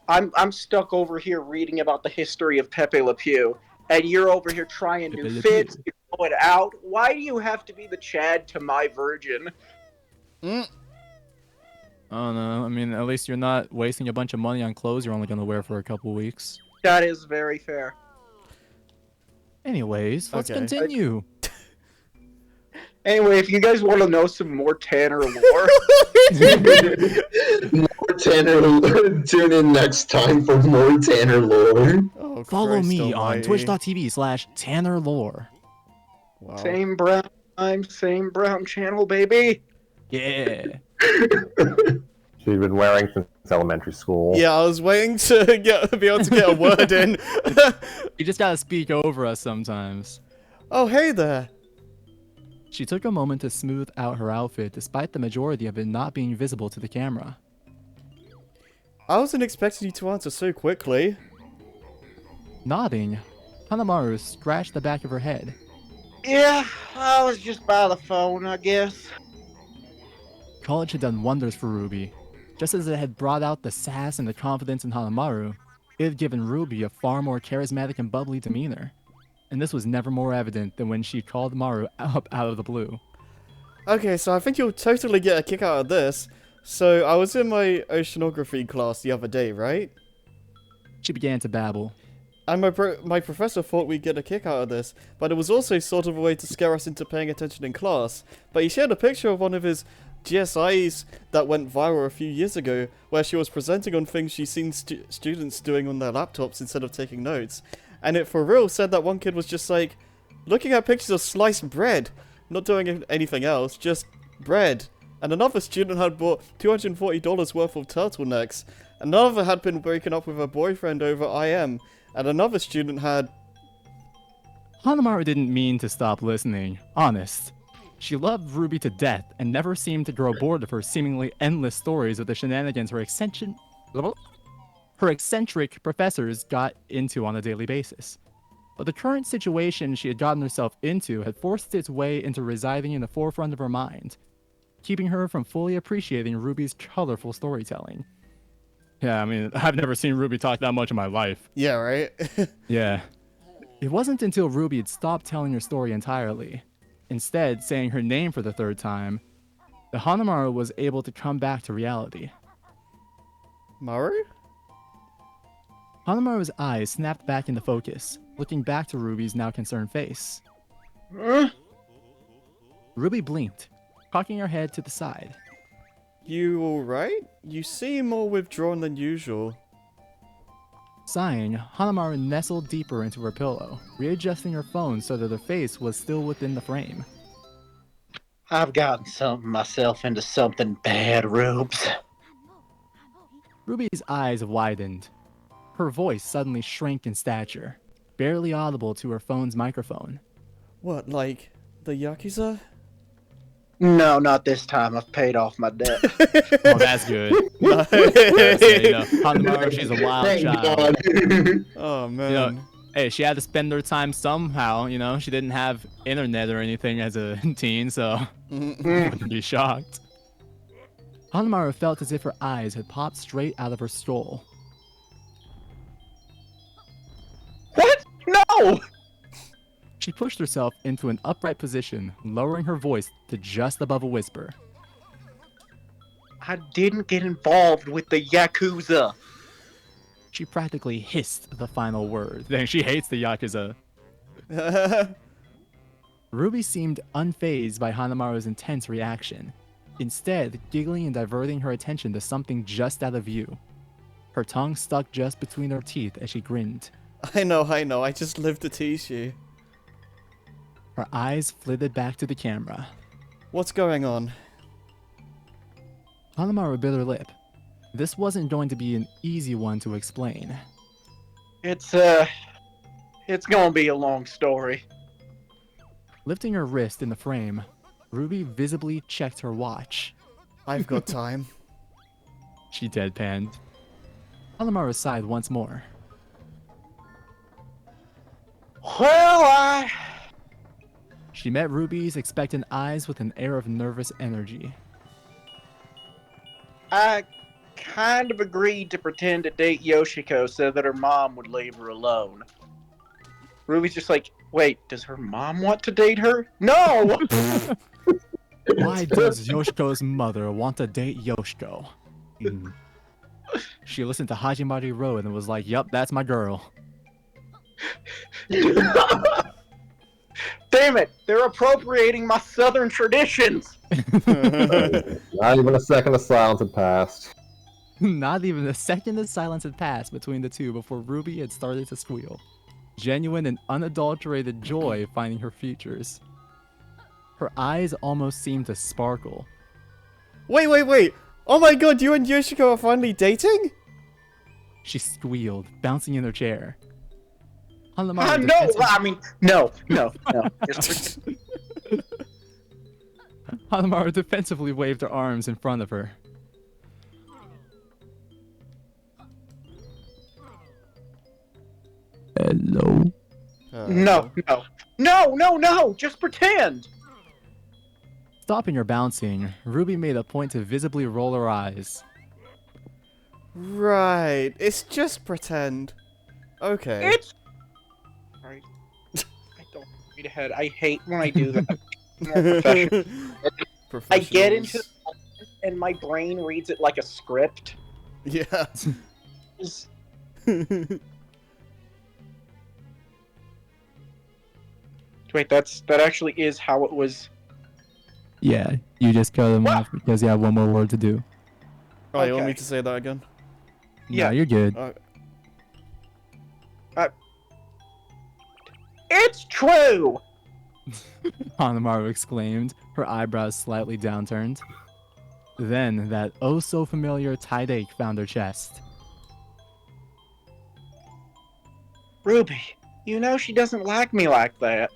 I'm stuck over here reading about the history of Pepe Le Pew, and you're over here trying Pepe new Le fits, Pew. you're going out. Why do you have to be the Chad to my Virgin? I don't know. I mean, at least you're not wasting a bunch of money on clothes you're only gonna wear for a couple weeks. That is very fair. Anyways, let's Okay. continue. Anyway, if you guys want to know some more Tanner lore, More Tanner. Tune in next time for more Tanner lore. Oh, Follow Christ me on almighty. twitch.tv/TannerLore. Wow. Same brown time, same brown channel, baby. Yeah. She's been wearing since elementary school. Yeah, I was waiting to be able to get a word in. You just gotta speak over us sometimes. Oh, hey there. She took a moment to smooth out her outfit despite the majority of it not being visible to the camera. I wasn't expecting you to answer so quickly. Nodding, Hanamaru scratched the back of her head. Yeah, I was just by the phone, I guess. College had done wonders for Ruby. Just as it had brought out the sass and the confidence in Hanamaru, it had given Ruby a far more charismatic and bubbly demeanor. And this was never more evident than when she called Maru up out of the blue. Okay, so I think you'll totally get a kick out of this. So, I was in my oceanography class the other day, right? She began to babble. And my professor thought we'd get a kick out of this, but it was also sort of a way to scare us into paying attention in class. But he shared a picture of one of his GSIs that went viral a few years ago, where she was presenting on things she's seen students doing on their laptops instead of taking notes. And it for real said that one kid was just like, looking at pictures of sliced bread, not doing anything else, just bread. And another student had bought $240 worth of turtlenecks. Another had been breaking up with her boyfriend over IM. And another student had... Hanamaru didn't mean to stop listening, honest. She loved Ruby to death and never seemed to grow bored of her seemingly endless stories of the shenanigans her eccentric professors got into on a daily basis. But the current situation she had gotten herself into had forced its way into residing in the forefront of her mind, keeping her from fully appreciating Ruby's colorful storytelling. Yeah, I mean, I've never seen Ruby talk that much in my life. Yeah, right? Yeah. It wasn't until Ruby had stopped telling her story entirely, instead saying her name for the third time, that Hanamaru was able to come back to reality. Maru? Hanamaru's eyes snapped back into focus, looking back to Ruby's now concerned face. Ruby blinked, cocking her head to the side. You alright? You seem more withdrawn than usual. Sighing, Hanamaru nestled deeper into her pillow, readjusting her phone so that her face was still within the frame. I've gotten myself into something bad, Rubes. Ruby's eyes widened. Her voice suddenly shrank in stature, barely audible to her phone's microphone. What, like the Yakuza? No, not this time. I've paid off my debt. Oh, that's good. That's good, you know, Hanamaru, she's a wild Thank child. God. Oh, man. You know, hey, she had to spend her time somehow, you know? She didn't have internet or anything as a teen, so wouldn't be shocked. Hanamaru felt as if her eyes had popped straight out of her skull. What? No! She pushed herself into an upright position, lowering her voice to just above a whisper. I didn't get involved with the Yakuza. She practically hissed the final word. Dang, she hates the Yakuza. Ruby seemed unfazed by Hanamaru's intense reaction, instead giggling and diverting her attention to something just out of view. Her tongue stuck just between her teeth as she grinned. I know, I just lived to tease you. Her eyes flitted back to the camera. What's going on? Hanamaru bit her lip. This wasn't going to be an easy one to explain. It's gonna be a long story. Lifting her wrist in the frame, Ruby visibly checked her watch. I've got time. She deadpanned. Hanamaru sighed once more. Well, She met Ruby's expectant eyes with an air of nervous energy. I kind of agreed to pretend to date Yoshiko so that her mom would leave her alone. Ruby's just like, wait, does her mom want to date her? No! Why does Yoshiko's mother want to date Yoshiko? She listened to Hajimari Road and was like, yup, that's my girl. Damn it! They're appropriating my southern traditions! Not even a second of silence had passed. Not even a second of silence had passed between the two before Ruby had started to squeal. Genuine and unadulterated joy finding her features. Her eyes almost seemed to sparkle. Wait. Oh my god, you and Yoshiko are finally dating? She squealed, bouncing in her chair. No, Hanamaru I mean, no. Hanamaru defensively waved her arms in front of her. Hello? No, just pretend. Stopping her bouncing, Ruby made a point to visibly roll her eyes. Right, it's just pretend. Okay. It's... Right. I don't read ahead. I hate when I do that. More professional. I get into the moment and my brain reads it like a script. Yeah. Wait, that actually is how it was. Yeah, you just cut them off because you have one more word to do. Oh, you want Okay. me to say that again? Yeah. No, you're good. It's true! Hanamaru exclaimed, her eyebrows slightly downturned. Then that oh-so-familiar tight ache found her chest. Ruby, you know she doesn't like me like that.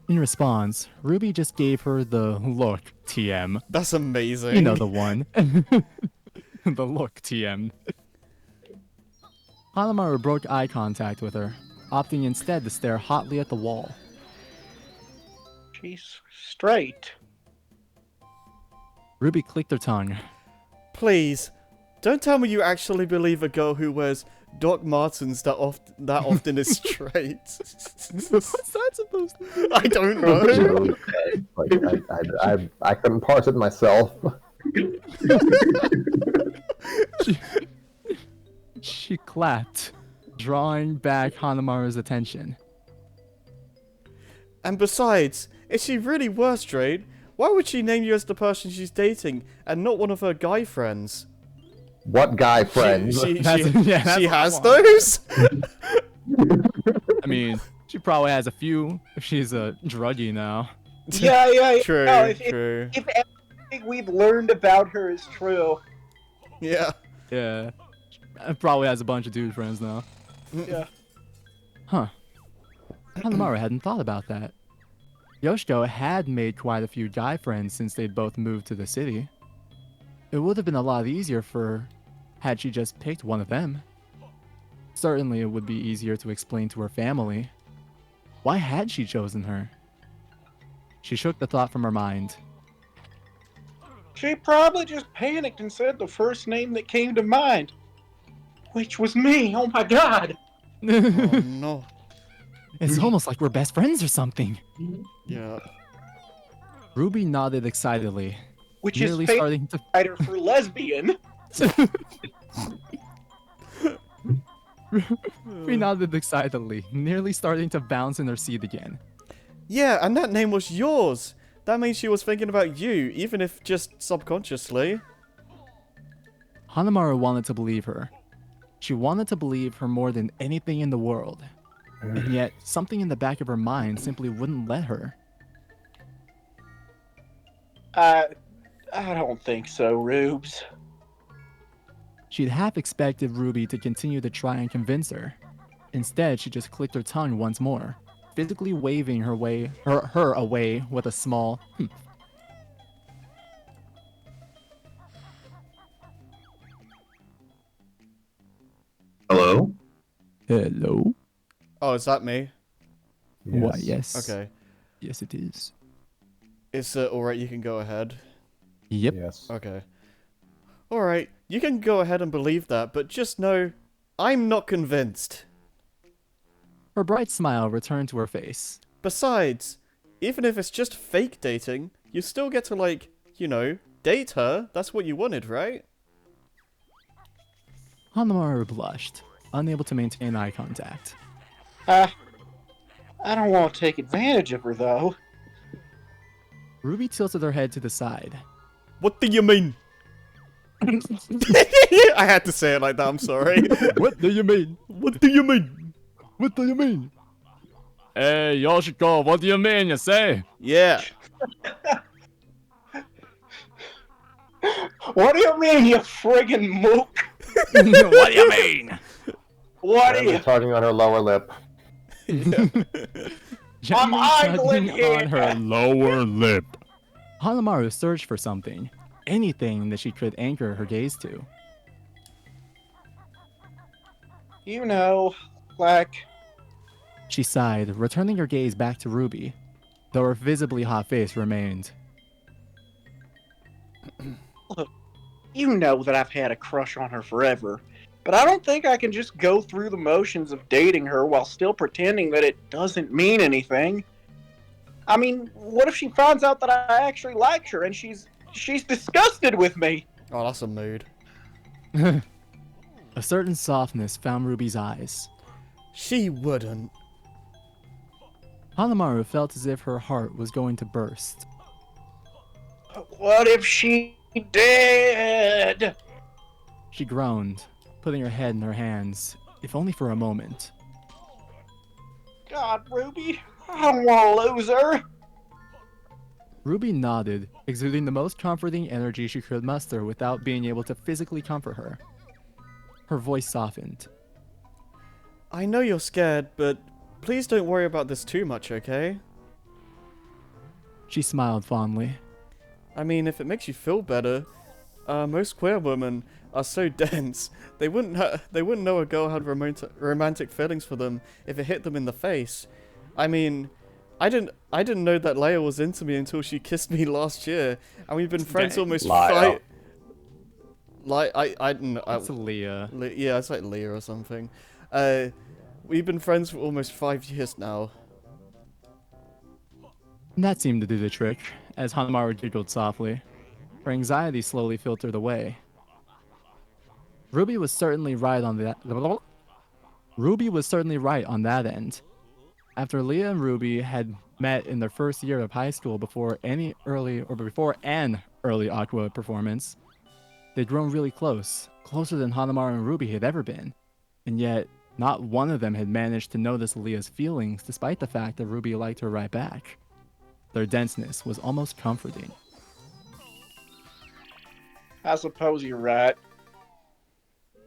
In response, Ruby just gave her the look, TM. That's amazing. You know the one. The look, TM. Hanamaru broke eye contact with her, opting instead to stare hotly at the wall. She's straight. Ruby clicked her tongue. Please, don't tell me you actually believe a girl who wears Doc Martens that often is straight. What's that supposed to mean? I don't know. Like, I couldn't parse it myself. She clapped, drawing back Hanamaru's attention. And besides, if she really were straight, why would she name you as the person she's dating and not one of her guy friends? What guy friends? She That's what I has want. those? I mean, she probably has a few if she's a druggie now. Yeah. True, No, true. If everything we've learned about her is true. Yeah. Yeah. Probably has a bunch of dude friends now. Yeah. Huh. Hanamaru hadn't thought about that. Yoshiko had made quite a few guy friends since they'd both moved to the city. It would have been a lot easier for her had she just picked one of them. Certainly it would be easier to explain to her family. Why had she chosen her? She shook the thought from her mind. She probably just panicked and said the first name that came to mind. Which was me. Oh my god. Oh no. It's almost like we're best friends or something. Yeah. Ruby nodded excitedly, Which is nearly fake starting to writer for lesbian. Ruby nodded excitedly, nearly starting to bounce in her seat again. Yeah, and that name was yours. That means she was thinking about you, even if just subconsciously. Hanamaru wanted to believe her. She wanted to believe her more than anything in the world. And yet, something in the back of her mind simply wouldn't let her. I don't think so, Rubes. She'd half expected Ruby to continue to try and convince her. Instead, she just clicked her tongue once more, physically waving her away with a small Hello? Hello? Oh, is that me? Why, yes. Okay. Yes, it is. It's alright, you can go ahead. Yep. Yes. Okay. Alright, you can go ahead and believe that, but just know, I'm not convinced. Her bright smile returned to her face. Besides, even if it's just fake dating, you still get to, like, you know, date her. That's what you wanted, right? Hanamaru blushed, unable to maintain eye contact. I don't want to take advantage of her, though. Ruby tilted her head to the side. What do you mean? I had to say it like that, I'm sorry. What do you mean? What do you mean? What do you mean? Hey, Yoshiko, what do you mean, you say? Yeah. What do you mean, you friggin' mook? What do you mean? What do Gently you... tugging on her lower lip. Gently idling tugging here. on her lower lip. Hanamaru searched for something, anything that she could anchor her gaze to. You know, like... She sighed, returning her gaze back to Ruby, though her visibly hot face remained. Look, you know that I've had a crush on her forever, but I don't think I can just go through the motions of dating her while still pretending that it doesn't mean anything. I mean, what if she finds out that I actually like her and she's disgusted with me? Oh, that's a mood. A certain softness found Ruby's eyes. She wouldn't. Hanamaru felt as if her heart was going to burst. What if she did? She groaned, putting her head in her hands, if only for a moment. God, Ruby, I don't want to lose her. Ruby nodded, exuding the most comforting energy she could muster without being able to physically comfort her. Her voice softened. I know you're scared, but please don't worry about this too much, okay? She smiled fondly. I mean, if it makes you feel better, most queer women are so dense, they wouldn't know a girl had romantic feelings for them if it hit them in the face. I mean, I didn't know that Leia was into me until she kissed me last year, and we've been friends almost Liar. That's Leah. Yeah, it's like Leah or something. We've been friends for almost 5 years now. That seemed to do the trick, as Hanamaru giggled softly. Her anxiety slowly filtered away. Ruby was certainly right on that end. After Leah and Ruby had met in their first year of high school before an early Aqua performance, they'd grown really close, closer than Hanamaru and Ruby had ever been. And yet, not one of them had managed to notice Leah's feelings despite the fact that Ruby liked her right back. Their denseness was almost comforting. I suppose you're right.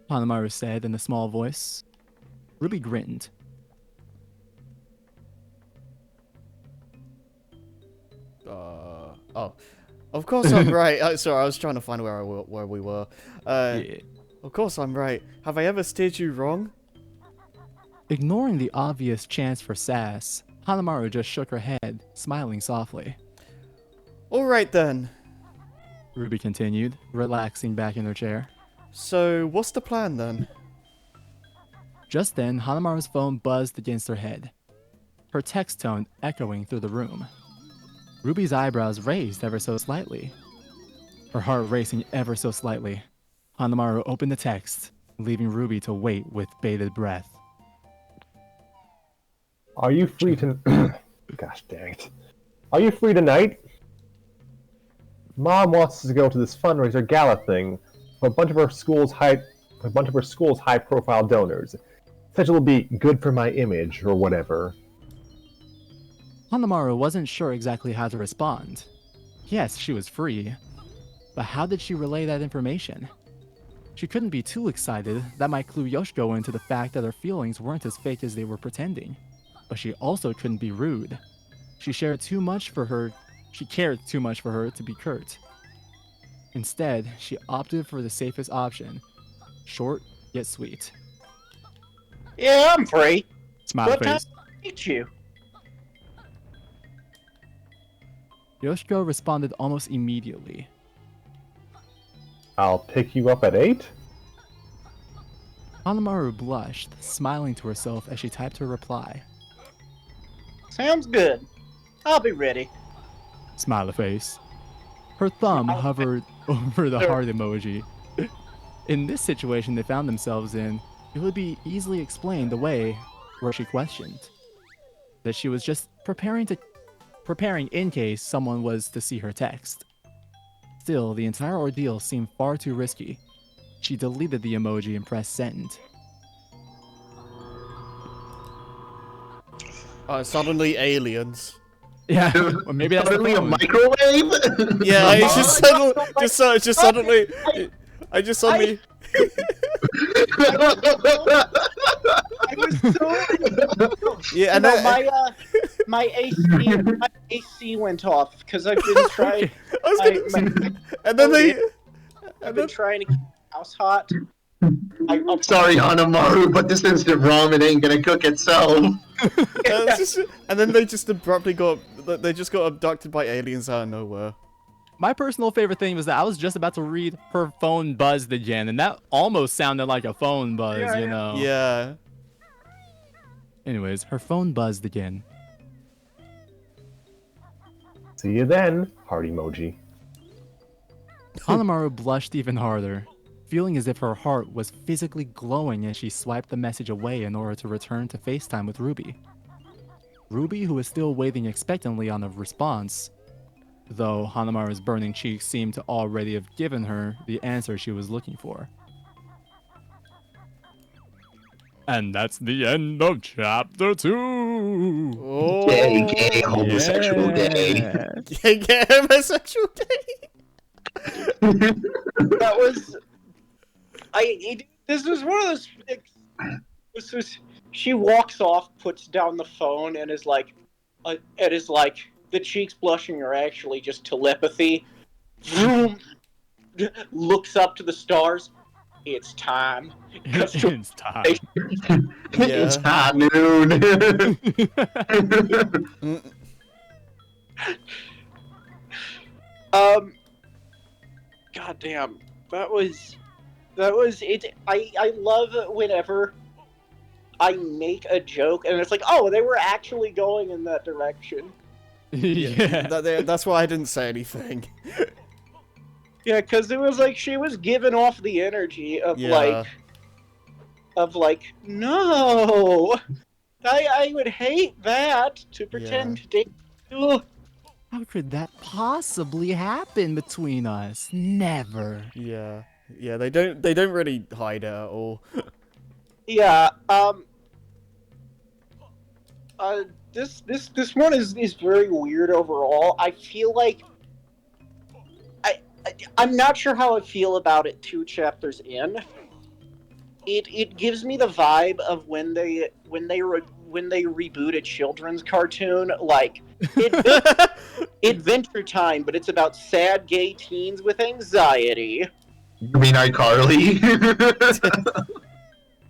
Hanamaru said in a small voice. Ruby grinned. Oh, of course I'm right. Sorry, I was trying to find where we were. Yeah. Of course I'm right. Have I ever steered you wrong? Ignoring the obvious chance for sass, Hanamaru just shook her head, smiling softly. All right then. Ruby continued, relaxing back in her chair. So, what's the plan then? Just then, Hanamaru's phone buzzed against her head, her text tone echoing through the room. Ruby's eyebrows raised ever so slightly, her heart racing ever so slightly. Hanamaru opened the text, leaving Ruby to wait with bated breath. Are you free to... Gosh dang it. Are you free tonight? Mom wants us to go to this fundraiser gala thing for a bunch of her school's high-profile donors. Said it'll be good for my image or whatever. Hanamaru wasn't sure exactly how to respond. Yes, she was free, but how did she relay that information? She couldn't be too excited. That might clue Yoshiko into the fact that her feelings weren't as fake as they were pretending. But she also couldn't be rude. She cared too much for her to be curt. Instead, she opted for the safest option. Short, yet sweet. Yeah, I'm free. Smile What time face. to meet you? Yoshiko responded almost immediately. I'll pick you up at 8? Hanamaru blushed, smiling to herself as she typed her reply. Sounds good. I'll be ready. Smiley face. Her thumb hovered over the heart emoji. In this situation they found themselves in, it would be easily explained away where she questioned that she was just preparing in case someone was to see her text. Still, the entire ordeal seemed far too risky. She deleted the emoji and pressed send. Suddenly aliens. Yeah, or maybe that's the Suddenly a phone. microwave? Yeah, I just suddenly, I just suddenly. I was so. Yeah, and No, then my AC went off because I've been trying. I was gonna, and then I've been trying to keep the house hot. Sorry, Hanamaru, but this instant ramen ain't gonna cook itself. and then they just abruptly got abducted by aliens out of nowhere. My personal favorite thing was that I was just about to read her phone buzzed again, and that almost sounded like a phone buzz, you know? Yeah. Anyways, her phone buzzed again. See you then, heart emoji. Hanamaru blushed even harder, feeling as if her heart was physically glowing as she swiped the message away in order to return to FaceTime with Ruby. Ruby, who was still waiting expectantly on a response, though Hanamaru's burning cheeks seemed to already have given her the answer she was looking for. And that's the end of chapter 2. Oh. Gay, homosexual gay. Gay homosexual gay. That was. This was one of those. This was. She walks off, puts down the phone, and is like, the cheeks blushing are actually just telepathy. Vroom, looks up to the stars. It's time. It's time. It's high noon. Goddamn, that was it. I love whenever I make a joke and it's like, oh, they were actually going in that direction. Yeah. That's why I didn't say anything. Yeah, because it was like she was giving off the energy of no, I would hate that to pretend to. How could that possibly happen between us? Never. Yeah, they don't really hide it at all. Yeah, this one is very weird overall. I feel like I'm not sure how I feel about it 2 chapters in. It gives me the vibe of when they reboot a children's cartoon, like Adventure Time, but it's about sad gay teens with anxiety. You mean iCarly?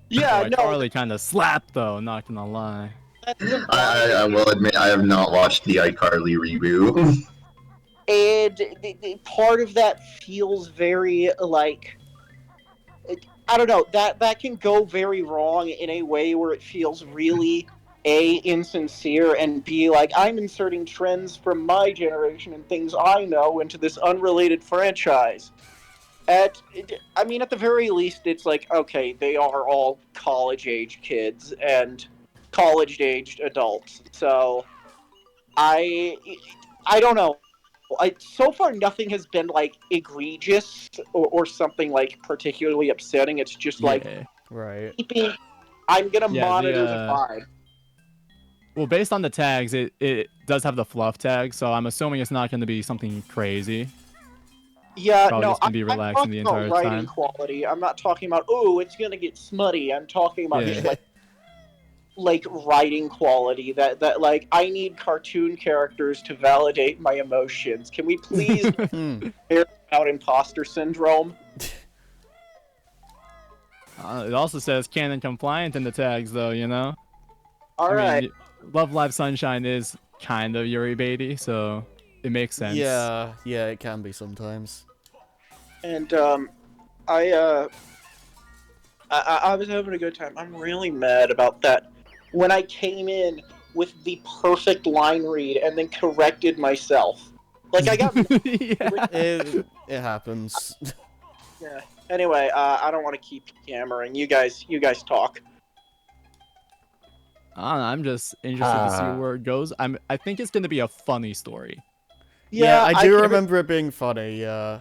Yeah, no. Charlie kind of slapped though, not gonna lie. I will admit I have not watched the iCarly reboot. And part of that feels very like, I don't know, that can go very wrong in a way where it feels really A, insincere, and B, like I'm inserting trends from my generation and things I know into this unrelated franchise. At the very least, it's like, okay, they are all college-age kids and college-aged adults. So I don't know. So far, nothing has been like egregious or something like particularly upsetting. It's just like, right. I'm gonna monitor the vibe. Well, based on the tags, it does have the fluff tag, so I'm assuming it's not going to be something crazy. Yeah, Probably no, just gonna be relaxing the entire about writing time. quality. I'm not talking about, oh, it's gonna get smutty. I'm talking about just like writing quality. That like I need cartoon characters to validate my emotions. Can we please hear about imposter syndrome? It also says canon compliant in the tags, though. You know. All right. Love Live Sunshine is kind of Yuri baity, so it makes sense. Yeah, it can be sometimes. And I was having a good time. I'm really mad about that. When I came in with the perfect line read and then corrected myself, like I got. It happens. Yeah. Anyway, I don't want to keep yammering. You guys talk. I don't know, I'm just interested to see where it goes. I think it's gonna be a funny story. Yeah, I do get it. remember it being funny. Yeah.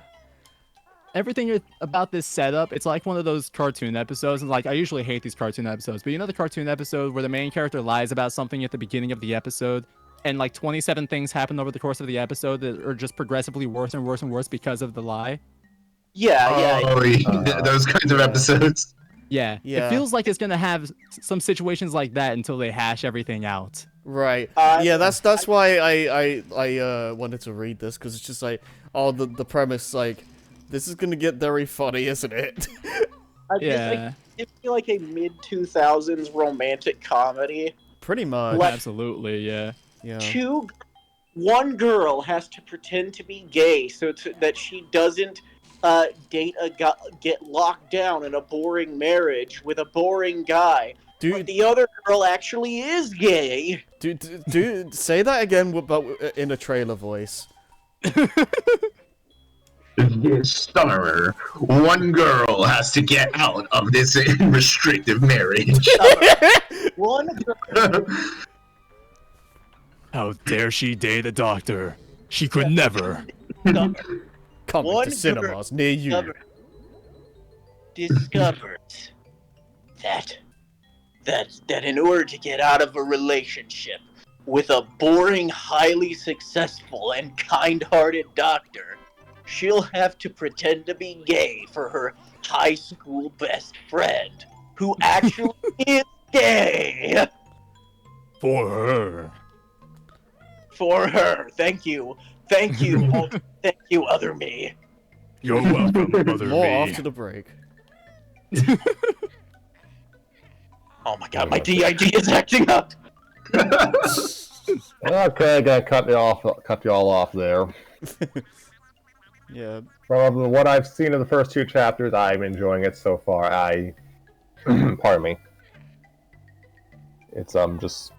Everything about this setup, it's like one of those cartoon episodes, and like I usually hate these cartoon episodes, but you know the cartoon episode where the main character lies about something at the beginning of the episode, and like 27 things happen over the course of the episode that are just progressively worse and worse and worse because of the lie? Yeah. Those kinds of yeah. episodes. Yeah, Yeah. it feels like it's gonna have some situations like that until they hash everything out. Right. Yeah, that's why I wanted to read this, because it's just like, oh, the premise, like, this is gonna get very funny, isn't it? Yeah, It's like a mid-2000s romantic comedy. Pretty much. Like- absolutely, yeah. Yeah. One girl has to pretend to be gay that she doesn't get locked down in a boring marriage with a boring guy. But Dude, the other girl actually is gay. dude, say that again, but in a trailer voice. Stunner. One girl has to get out of this restrictive marriage. One girl. How dare she date a doctor? She could never. Coming One to cinemas near you. discovered that in order to get out of a relationship with a boring, highly successful, and kind-hearted doctor, she'll have to pretend to be gay for her high school best friend, who actually is gay. For her. For her. Thank you. Thank you. Thank you, other me. You're welcome, mother More me. after the break. Oh my god, my DID is acting up. Okay, gotta cut you all off there. Yeah. From what I've seen in the first 2 chapters, I'm enjoying it so far. Pardon me. It's just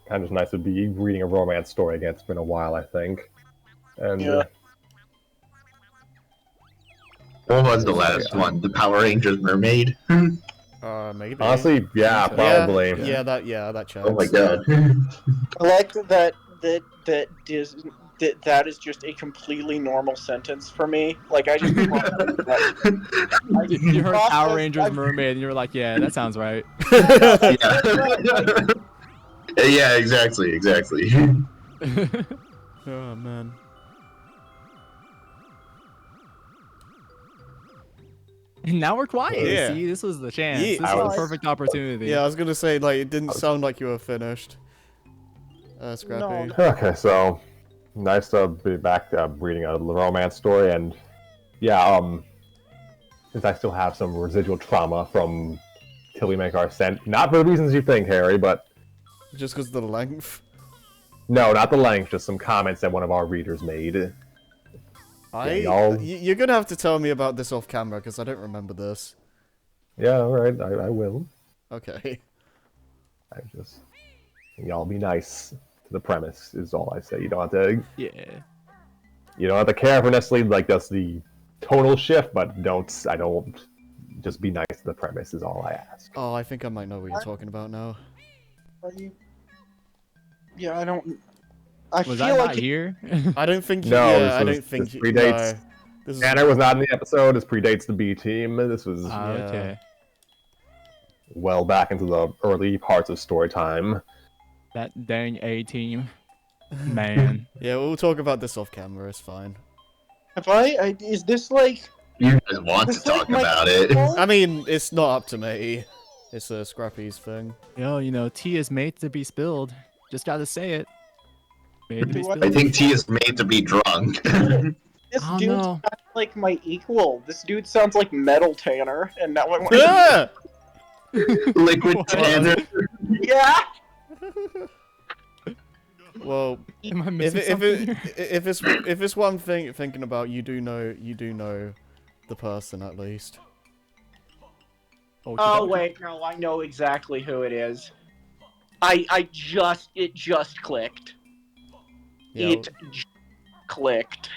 kind of nice to be reading a romance story again. It's been a while, I think. And Yeah. What was the last one? The Power Rangers Mermaid? Maybe. honestly, yeah, probably. Yeah, that chance. Oh my god. I like that that is just a completely normal sentence for me. Like, I just You heard Power Rangers Mermaid and you were like, yeah, that sounds right. Yeah, exactly. Oh man. And now we're quiet. Yeah. See, this was the chance. Yeah, This was was- the perfect opportunity. Yeah, I was gonna say, like, it didn't sound like you were finished. Scrappy. No. Okay, so nice to be back reading a romance story, and yeah, since I still have some residual trauma from Till We Make Our Ascent, not for the reasons you think, Harry, but Just because of the length. no, not the length, just some comments that one of our readers made. y'all- You're gonna have to tell me about this off camera, because I don't remember this. Yeah, all right, I will. Okay. I just y'all be nice to the premise is all I say. You don't have to care for necessarily like just the tonal shift, but I don't just be nice to the premise is all I ask. Oh, I think I might know what you're talking about now. Yeah, I don't. I Was feel I like not here? I don't think. No, Yeah, I this don't think. this predates. No. This is. Tanner was not in the episode. This predates the B team. This was Okay. well back into the early parts of story time. That dang A team. Man. Yeah, we'll talk about this off camera. It's fine. Have I is this like? You guys want to It's like talk my about it. I mean, it's not up to me. It's a Scrappy's thing. Yo, you know, tea is made to be spilled. Just gotta say it. Made to be I I spilled. think T is made to be drunk. This Oh, dude no. sounds like my equal. This dude sounds like Metal Tanner, and now I want. Ah! Liquid Tanner. Yeah. Well, Am I if missing it, something here? if it's one thing thinking about, you do know the person at least. Oh wait, no, I know exactly who it is. It just clicked. Yeah, It j- clicked.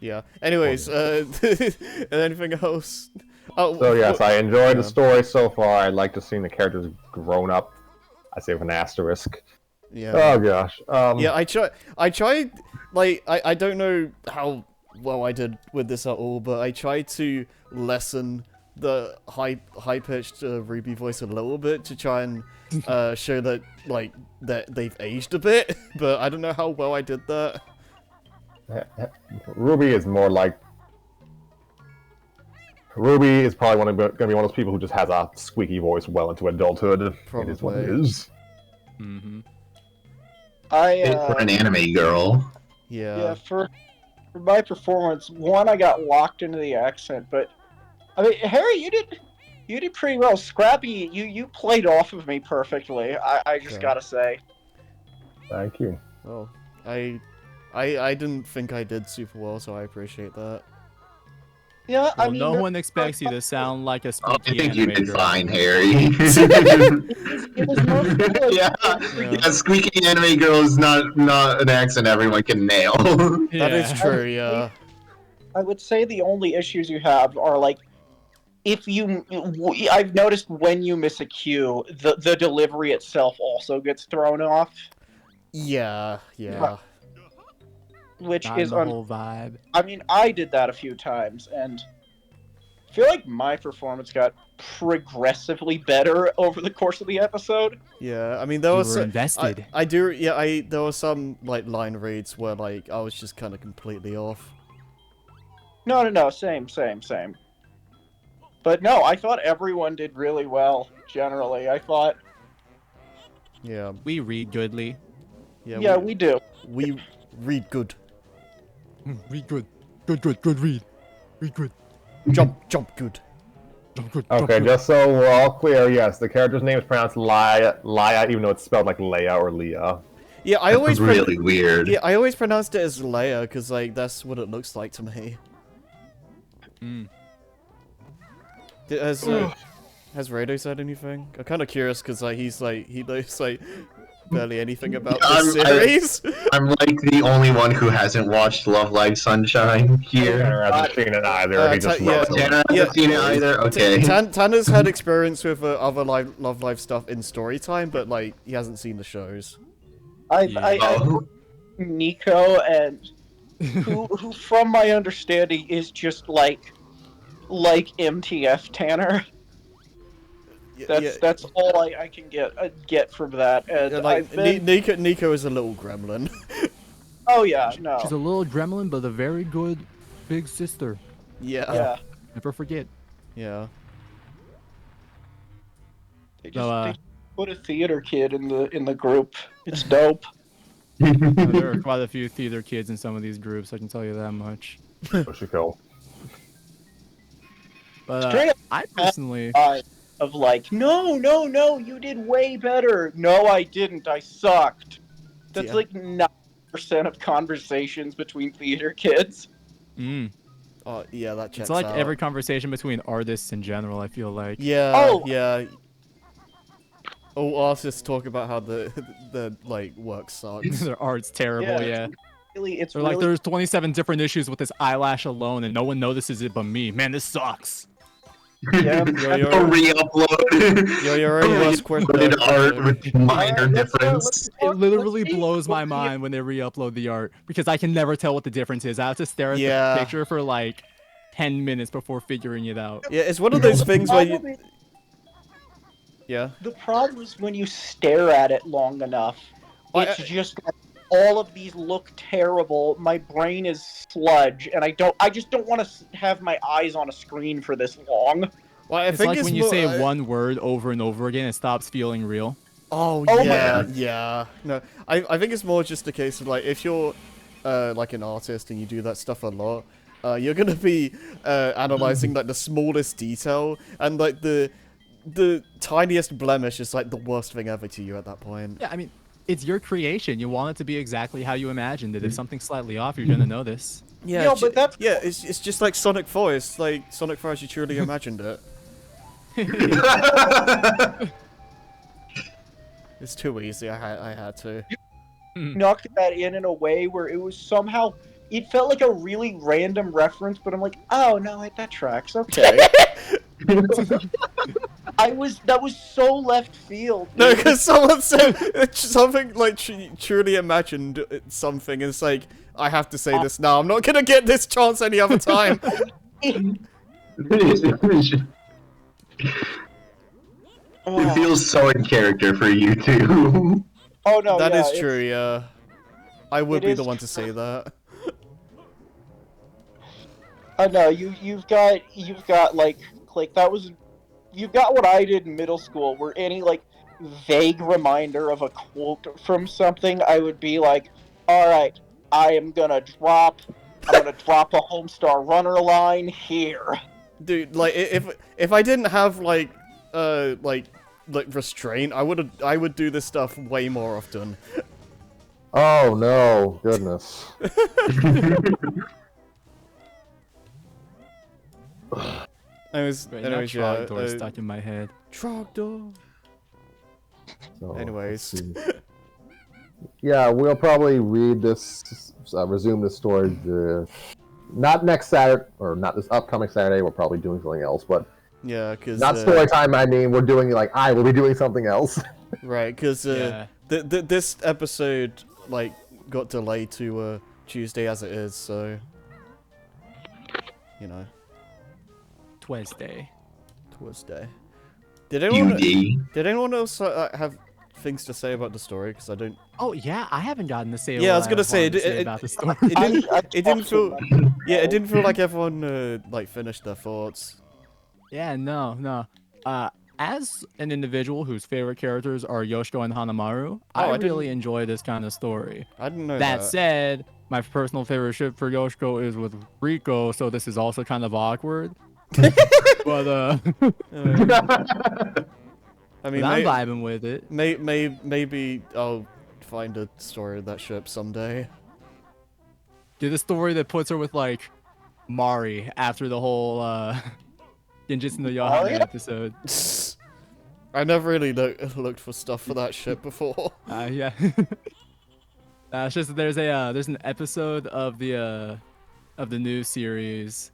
yeah. Anyways, anything else? Oh, So yes, I enjoyed yeah. the story so far. I'd like to see the characters grown up. I say with an asterisk. Yeah. Oh gosh. Yeah, I tried, like, I don't know how well I did with this at all, but I tried to lessen the high-pitched Ruby voice a little bit to try and show that, like, that they've aged a bit, but I don't know how well I did that. Ruby is more like. Ruby is probably going to be one of those people who just has a squeaky voice well into adulthood. It is what it Probably. is. Mm-hmm. For an anime girl. Yeah. For my performance, one, I got locked into the accent, but I mean, Harry, you did pretty well. Scrappy, you played off of me perfectly. I just Okay. gotta say. Thank you. Well, I didn't think I did super well, so I appreciate that. Yeah, Well, I mean, no one expects you to sound like a Oh, spooky I think you anime did girl. fine, Harry. it was mostly like, yeah, squeaky anime girl is not an accent everyone can nail. That is Yeah. true, yeah. I would say the only issues you have are like, if you, I've noticed when you miss a cue, the delivery itself also gets thrown off, Yeah. which Not is the whole vibe. I mean, I did that a few times, and I feel like my performance got progressively better over the course of the episode. Yeah, I mean, there You was were invested. there were some, like, line reads where, like, I was just kind of completely off. No, same. But no, I thought everyone did really well, generally. I thought, Yeah. We read goodly. yeah, we do. we read good. Read good. Good read. Read good. Jump good. Good. Okay, just so we're all clear, yes, the character's name is pronounced Laia, even though it's spelled like Leia or Leah. Yeah, I always really weird. Yeah, I always pronounced it as Leia because, like, that's what it looks like to me. Mm. Has Rado said anything? I'm kind of curious because, like, he knows, like, barely anything about this series. I'm like the only one who hasn't watched Love Live Sunshine here. Tanner hasn't seen it either. He just wrote it. Tanner hasn't seen it either? Okay. Tanner's had experience with other Love Live stuff in story time, but, like, he hasn't seen the shows. Oh. Nico, and who, from my understanding, is just like MTF Tanner. That's all I can get from that. And Yeah, like, I've been... Nico is a little gremlin. Oh yeah, no. She's a little gremlin, but a very good big sister. Yeah. Never forget. Yeah. They just No, they put a theater kid in the group. It's dope. There are quite a few theater kids in some of these groups, I can tell you that much. Yoshiko. But Straight up I personally, of like, no, you did way better. No, I didn't. I sucked. That's Yeah. like 9% of conversations between theater kids. Oh, yeah, that checks it's like out. every conversation between artists in general, I feel like. Yeah, Oh! yeah. All artists talk about how the like work sucks. Their art's terrible, yeah. It's They're really like, there's 27 different issues with this eyelash alone, and no one notices it but me. Man, this sucks. yeah. You're Re-upload. your own worst Uploaded art with minor Let's difference. It literally see blows my what mind when they re-upload the art, because I can never tell what the difference is. I have to stare at Yeah. the picture for like 10 minutes before figuring it out. Yeah, it's one of those things where you. Problem is- Yeah. The problem is when you stare at it long enough, Well, it's just like, all of these look terrible. My brain is sludge, and I just don't want to have my eyes on a screen for this long. Well, I It's think like it's when you more, say one word over and over again, it stops feeling real. Oh, Oh my yeah, God. yeah. No, I think it's more just a case of, like, if you're like an artist and you do that stuff a lot, you're gonna be analyzing like the smallest detail, and like the tiniest blemish is like the worst thing ever to you at that point. Yeah, I mean, it's your creation. You want it to be exactly how you imagined it. If something's slightly off, you're gonna notice. Yeah, No, but that's- yeah. It's just like Sonic Forest. Like Sonic Forest, you truly imagined it. It's too easy. I had to. Knocked that in a way where it was somehow. It felt like a really random reference, but I'm like, oh no, that tracks. Okay. That was so left field. No, Dude. because someone said something like truly imagined something, and it's like, I have to say this now. I'm not gonna get this chance any other time. It feels so in character for you too. Oh no, That yeah, is true, yeah. I would it be is the one to true. say that. No, you've got like that was you've got what I did in middle school, where any like vague reminder of a quote from something, I would be like, all right, I'm gonna drop a Homestar Runner line here. Dude, like if I didn't have like restraint, I would do this stuff way more often. Oh no, goodness. Anyways, yeah, stuck in my head. Trogdor. So, Anyways. let's see. Yeah, we'll probably read this, resume this story, not next Saturday, or not this upcoming Saturday. We're probably doing something else, but Yeah, because not story time. I mean, we're doing I will be doing something else. right, because this episode like got delayed to Tuesday as it is, so you know. Tuesday. Did anyone else have things to say about the story? Because I don't. Oh yeah, I haven't gotten to say. Yeah, I was what gonna say, wanted to say about the story. it didn't talked feel. too much. Yeah, it didn't feel like everyone like finished their thoughts. Yeah, no. As an individual whose favorite characters are Yoshiko and Hanamaru, I I didn't- really enjoy this kind of story. I didn't know That that. said, my personal favorite ship for Yoshiko is with Riko, so this is also kind of awkward. But I mean, I'm vibing with it. maybe I'll find a story of that ship someday. Do the story that puts her with like Mari after the whole Genjutsu no Yohane yeah? episode. I never really looked for stuff for that ship before. Yeah. It's just there's an episode of the new series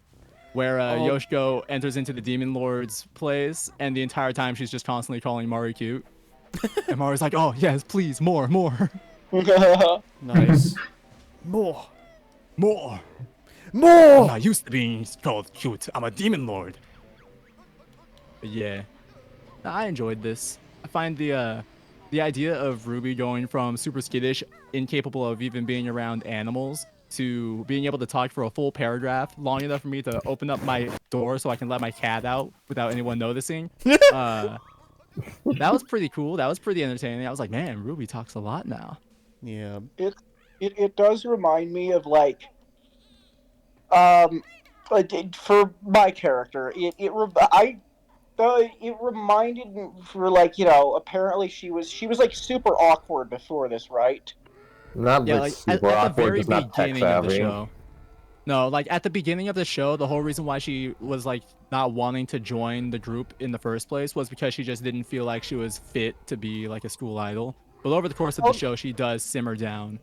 where Yoshiko enters into the Demon Lord's place, and the entire time she's just constantly calling Mari cute. And Mari's like, "Oh yes, please, more." Nice. More. I'm More. not used to being called cute. I'm a Demon Lord. But yeah, I enjoyed this. I find the idea of Ruby going from super skittish, incapable of even being around animals, to being able to talk for a full paragraph, long enough for me to open up my door so I can let my cat out without anyone noticing. That was pretty cool. That was pretty entertaining. I was like, man, Ruby talks a lot now. Yeah. It does remind me of like for my character, it reminded me for like, apparently she was like super awkward before this, right? Not Yeah, like like super at the awkward, very just not tech beginning of the savvy. show. No, like at the beginning of the show, the whole reason why she was like not wanting to join the group in the first place was because she just didn't feel like she was fit to be like a school idol. But over the course of the show, she does simmer down.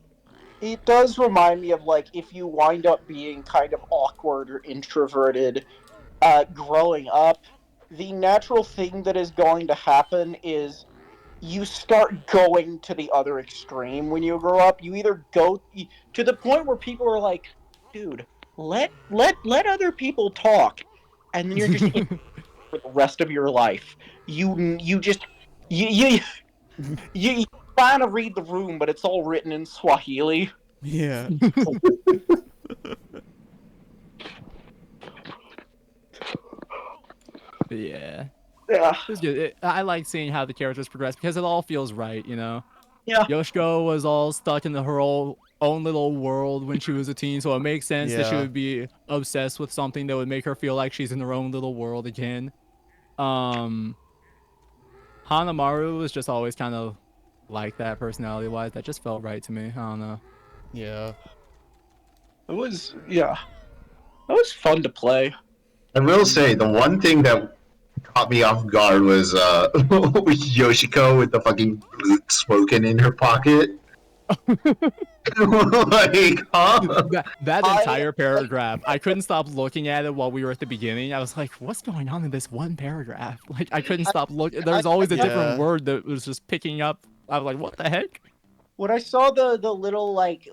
It does remind me of like if you wind up being kind of awkward or introverted growing up, the natural thing that is going to happen is you start going to the other extreme when you grow up. You either go to the point where people are like, dude, let other people talk, and then you're just in for the rest of your life. You trying to read the room, but it's all written in Swahili. Yeah. But yeah. Yeah. It was good. I like seeing how the characters progress because it all feels right, you know? Yeah. Yoshiko was all stuck in her own little world when she was a teen, so it makes sense that she Yeah. would be obsessed with something that would make her feel like she's in her own little world again. Hanamaru was just always kind of like that personality-wise. That just felt right to me. I don't know. Yeah. It was fun to play. I will say the one thing that caught me off guard was Yoshiko with the fucking flute smoking in her pocket. Like, huh? That entire paragraph, I couldn't stop looking at it while we were at the beginning. I was like, what's going on in this one paragraph? Like, I couldn't stop looking. There's always a Yeah. different word that was just picking up. I was like, what the heck? When I saw the little like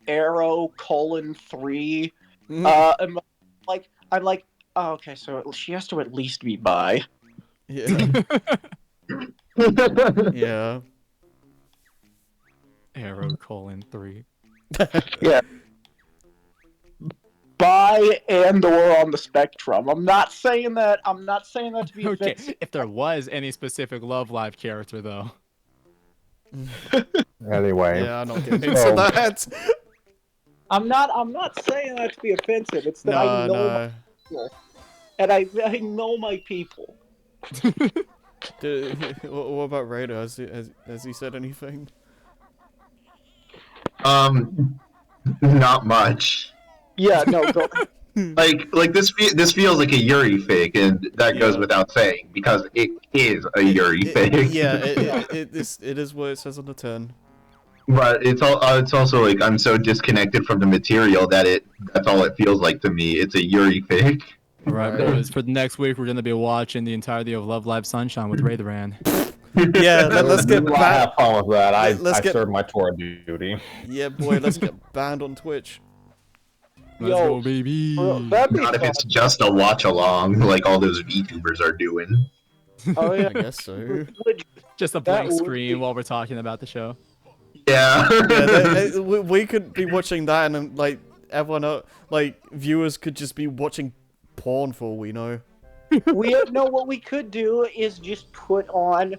arrow :3, I'm like, oh, okay, so she has to at least be bi. Yeah. Yeah. Arrow :3. Yeah. Bi and/or on the spectrum. I'm not saying that to be Okay, offensive. if there was any specific Love Live character, though. Anyway, Yeah, I'm not getting into So- that. I'm not saying that to be offensive. It's that I know my people, and I know my people. What about Raider? Has he said anything? Not much. Yeah, no, go. Like this feels like a Yuri fic, and that goes Yeah. without saying because it is a Yuri fic. Yeah, it is what it says on the tin. But it's also like I'm so disconnected from the material that's all it feels like to me. It's a Yuri fic. All right, Right. boys. For the next week, we're gonna be watching the entirety of Love Live Sunshine with Raideran. Yeah, let's get I back. have fun with that. I Let's get- served my tour duty. Yeah, boy, let's get banned on Twitch. Let's Yo, go, baby. That'd be Not if fun. it's just a watch along like all those VTubers are doing. Oh I yeah. guess so. Just a That blank would screen be- while we're talking about the show. Yeah. Yeah, we could be watching that, and then, like everyone, like viewers, could just be watching porn for all we know. What we could do is just put on.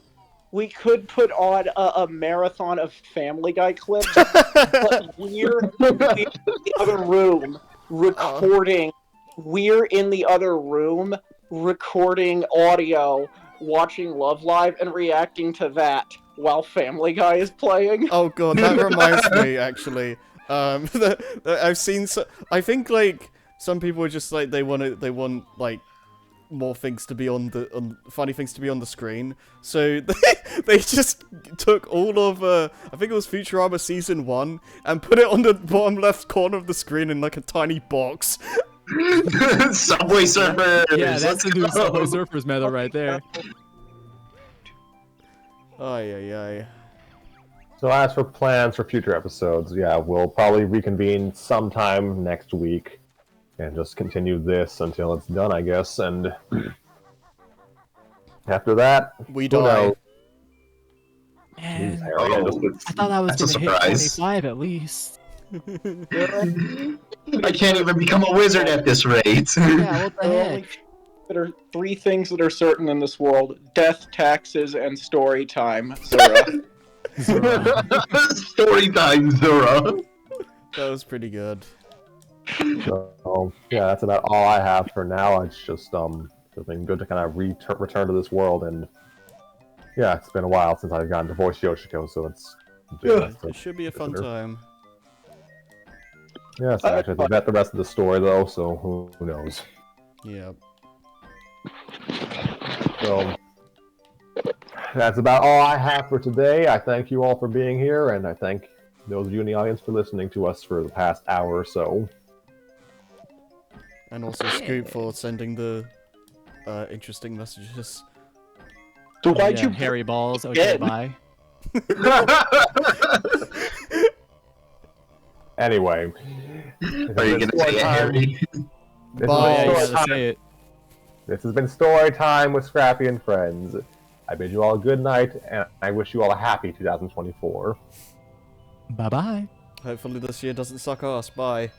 We could put on a marathon of Family Guy clips, but we're in the other room recording. We're in the other room recording audio, watching Love Live, and reacting to that while Family Guy is playing. Oh god, that reminds me actually. I've seen. I think like some people are just like they want like more things to be funny things to be on the screen. So they just took all of I think it was Futurama season 1 and put it on the bottom left corner of the screen in like a tiny box. Subway Surfers. Yeah, that's the new Let's Subway go. Surfers medal right there. Ay. So as for plans for future episodes, yeah, we'll probably reconvene sometime next week and just continue this until it's done, I guess. And after that, We who die. knows? Man, Jeez, Harry, I just- I thought I was That's a gonna hit surprise. 25 at least. I can't even become a wizard at this rate. Yeah, what the There are heck? only there are 3 things that are certain in this world: death, taxes, and story time. Zora. Story time, Zora. That was pretty good. So yeah, that's about all I have for now. It's just been good to kind of return to this world, and yeah, it's been a while since I've gotten to voice Yoshiko, so it's It should be a fun time. Yes, I actually forgot the rest of the story though, so who knows? Yeah. So that's about all I have for today. I thank you all for being here, and I thank those of you in the audience for listening to us for the past hour or so. And also Scoop for sending the interesting messages. So why'd Yeah, you hairy balls? Okay, Again. bye. Anyway, Are you gonna say it, Harry? This Bye. Oh yeah, you has gotta been say it. This has been Story Time with Scrappy and Friends. I bid you all a good night, and I wish you all a happy 2024. Bye bye. Hopefully this year doesn't suck ass. Bye.